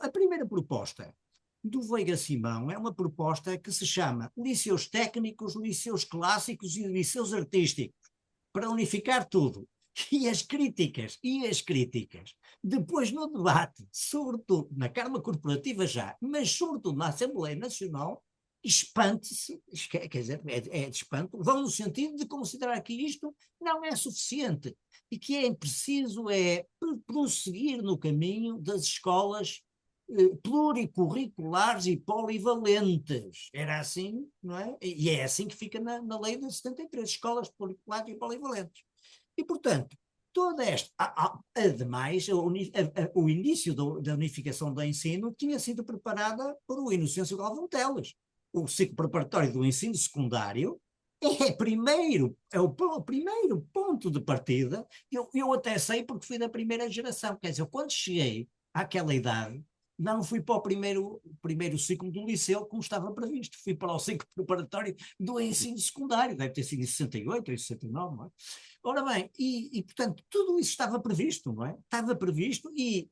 a primeira proposta do Veiga Simão é uma proposta que se chama Liceus Técnicos, Liceus Clássicos e Liceus Artísticos, para unificar tudo. E as críticas, depois no debate, sobretudo na Câmara Corporativa já, mas sobretudo na Assembleia Nacional, espante-se, quer dizer, é de espanto, vão no sentido de considerar que isto não é suficiente e que é preciso prosseguir no caminho das escolas pluricurriculares e polivalentes. Era assim, não é? E é assim que fica na lei de 73, escolas pluricurriculares e polivalentes. E, portanto, toda esta... Ademais, o início da unificação do ensino tinha sido preparada por o Inocêncio Galvão Teles. O ciclo preparatório do ensino secundário é o primeiro ponto de partida. Eu até sei porque fui da primeira geração. Quer dizer, quando cheguei àquela idade, não fui para o primeiro ciclo do liceu como estava previsto, fui para o ciclo preparatório do ensino secundário, deve ter sido em 68 ou em 69, não é? Ora bem, portanto, tudo isso estava previsto, não é? Estava previsto e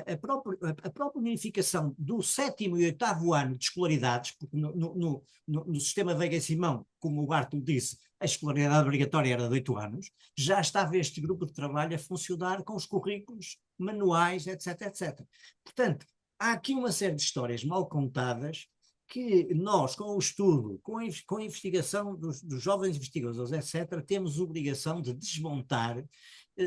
a própria unificação do 7º e 8º ano de escolaridades, porque no sistema Veiga Simão, como o Bartolo disse, a escolaridade obrigatória era de 8 anos, já estava este grupo de trabalho a funcionar com os currículos, manuais, etc, etc. Portanto, há aqui uma série de histórias mal contadas que nós, com o estudo, com a investigação dos jovens investigadores, etc., temos obrigação de desmontar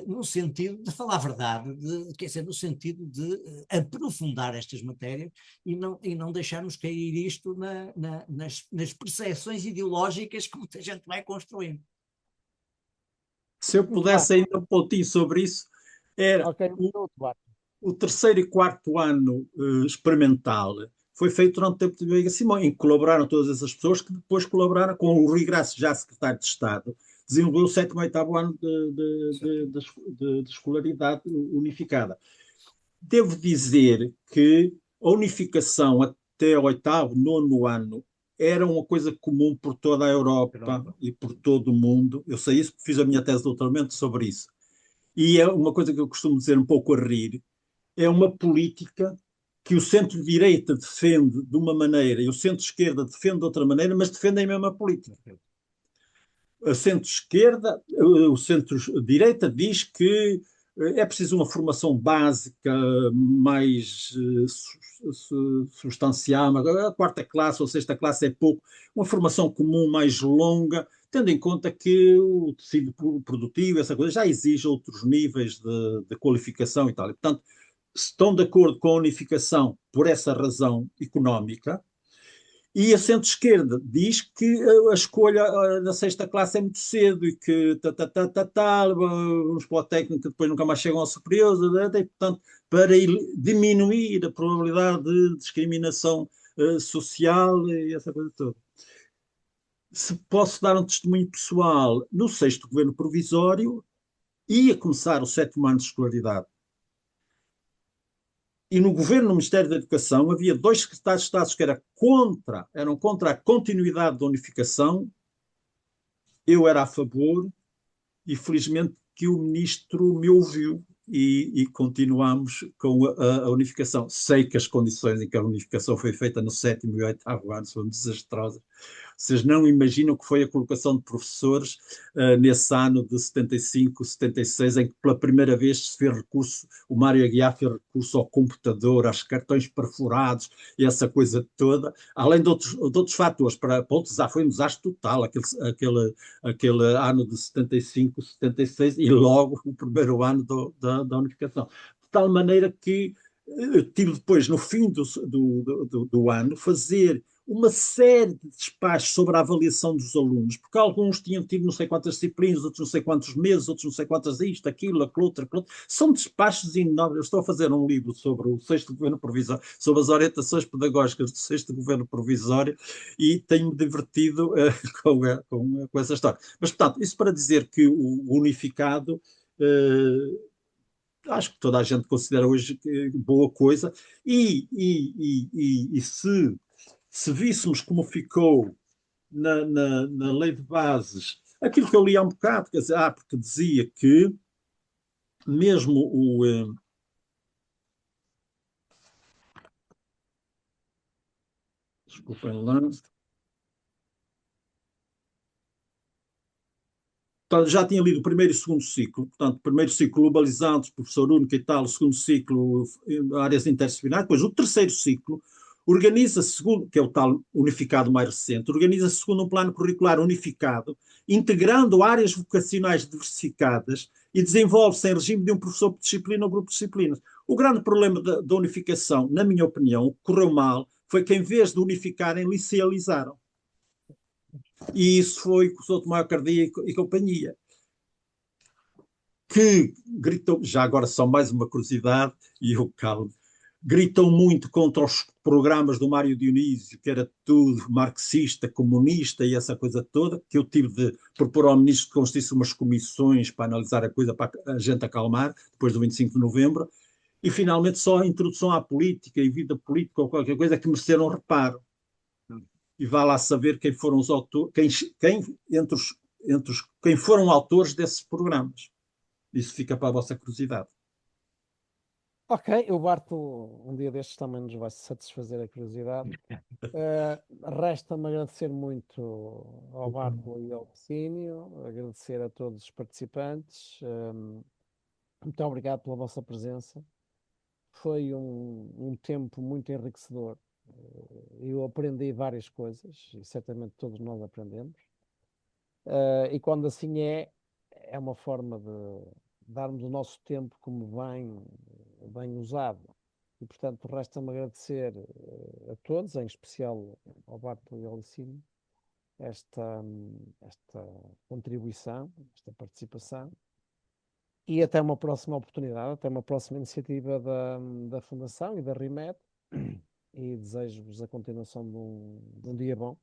no sentido de falar a verdade, quer dizer, no sentido de aprofundar estas matérias e não deixarmos cair isto nas percepções ideológicas que muita gente vai construindo. Se eu pudesse ainda um pontinho sobre isso, era o 3º e 4º ano experimental foi feito durante o tempo de Veiga Simão, em que colaboraram todas essas pessoas que depois colaboraram com o Rui Grácio, já secretário de Estado, desenvolveu o 7º e 8º ano de escolaridade unificada. Devo dizer que a unificação até o 8º, 9º ano era uma coisa comum por toda a Europa e por todo o mundo. Eu sei isso porque fiz a minha tese de doutoramento sobre isso. E é uma coisa que eu costumo dizer um pouco a rir, é uma política que o centro-direita defende de uma maneira e o centro-esquerda defende de outra maneira, mas defendem a mesma política. A centro-esquerda, o centro-direita diz que é preciso uma formação básica mais substancial, a 4ª classe ou 6ª classe é pouco, uma formação comum mais longa, tendo em conta que o tecido produtivo, essa coisa, já exige outros níveis de qualificação e tal. E, portanto, estão de acordo com a unificação por essa razão económica E a centro-esquerda diz que a escolha na sexta classe é muito cedo e que uns para o técnico depois nunca mais chegam ao superior, e, portanto, para diminuir a probabilidade de discriminação social e essa coisa toda. Se posso dar um testemunho pessoal, no sexto governo provisório ia começar o sétimo ano de escolaridade. E no governo, no Ministério da Educação, havia dois secretários de Estado que eram contra a continuidade da unificação. Eu era a favor e felizmente que o ministro me ouviu e continuamos com a unificação. Sei que as condições em que a unificação foi feita no sétimo e oitavo ano foram desastrosas. Vocês não imaginam o que foi a colocação de professores nesse ano de 75, 76, em que pela primeira vez se fez recurso, o Mário Aguiar fez recurso ao computador, aos cartões perfurados e essa coisa toda, além de outros fatores. Para o desastre, foi um desastre total, aquele ano de 75, 76 e logo o primeiro ano da unificação. De tal maneira que tive depois, no fim do ano, fazer uma série de despachos sobre a avaliação dos alunos, porque alguns tinham tido não sei quantas disciplinas, outros não sei quantos meses, outros não sei quantas isto, aquilo, aquilo, outro, aquilo. São despachos enormes. Eu estou a fazer um livro sobre o sexto governo provisório, sobre as orientações pedagógicas do sexto governo provisório e tenho-me divertido com essa história. Mas, portanto, isso para dizer que o unificado acho que toda a gente considera hoje boa coisa e se víssemos como ficou na lei de bases, aquilo que eu li há um bocado, quer dizer, porque dizia que mesmo desculpem lá, portanto, já tinha lido o primeiro e o segundo ciclo, portanto, primeiro ciclo globalizados, professor único e tal, o segundo ciclo áreas interdisciplinares, depois o terceiro ciclo organiza-se, segundo, que é o tal unificado mais recente, organiza-se segundo um plano curricular unificado, integrando áreas vocacionais diversificadas e desenvolve-se em regime de um professor por disciplina ou grupo de disciplinas. O grande problema da unificação, na minha opinião, o que correu mal, foi que em vez de unificarem, licealizaram. E isso foi com o Souto Maior-Cardia e companhia, que gritou, já agora só mais uma curiosidade, e eu calmo, gritam muito contra os programas do Mário Dionísio, que era tudo marxista, comunista e essa coisa toda, que eu tive de propor ao ministro que constituísse umas comissões para analisar a coisa, para a gente acalmar, depois do 25 de novembro, e finalmente só a introdução à política e vida política ou qualquer coisa que mereceram reparo. E vá lá saber quem foram os autores, quem foram autores desses programas. Isso fica para a vossa curiosidade. Ok, o Barto um dia destes também nos vai satisfazer a curiosidade. Resta-me agradecer muito ao Barto e ao Pecínio, agradecer a todos os participantes. Muito obrigado pela vossa presença. Foi um tempo muito enriquecedor. Eu aprendi várias coisas e certamente todos nós aprendemos. E quando assim é uma forma de darmos o nosso tempo como bem usado. E, portanto, resta-me agradecer a todos, em especial ao Barto e ao Licínio, esta contribuição, esta participação. E até uma próxima oportunidade, até uma próxima iniciativa da Fundação e da RIMED. E desejo-vos a continuação de um dia bom.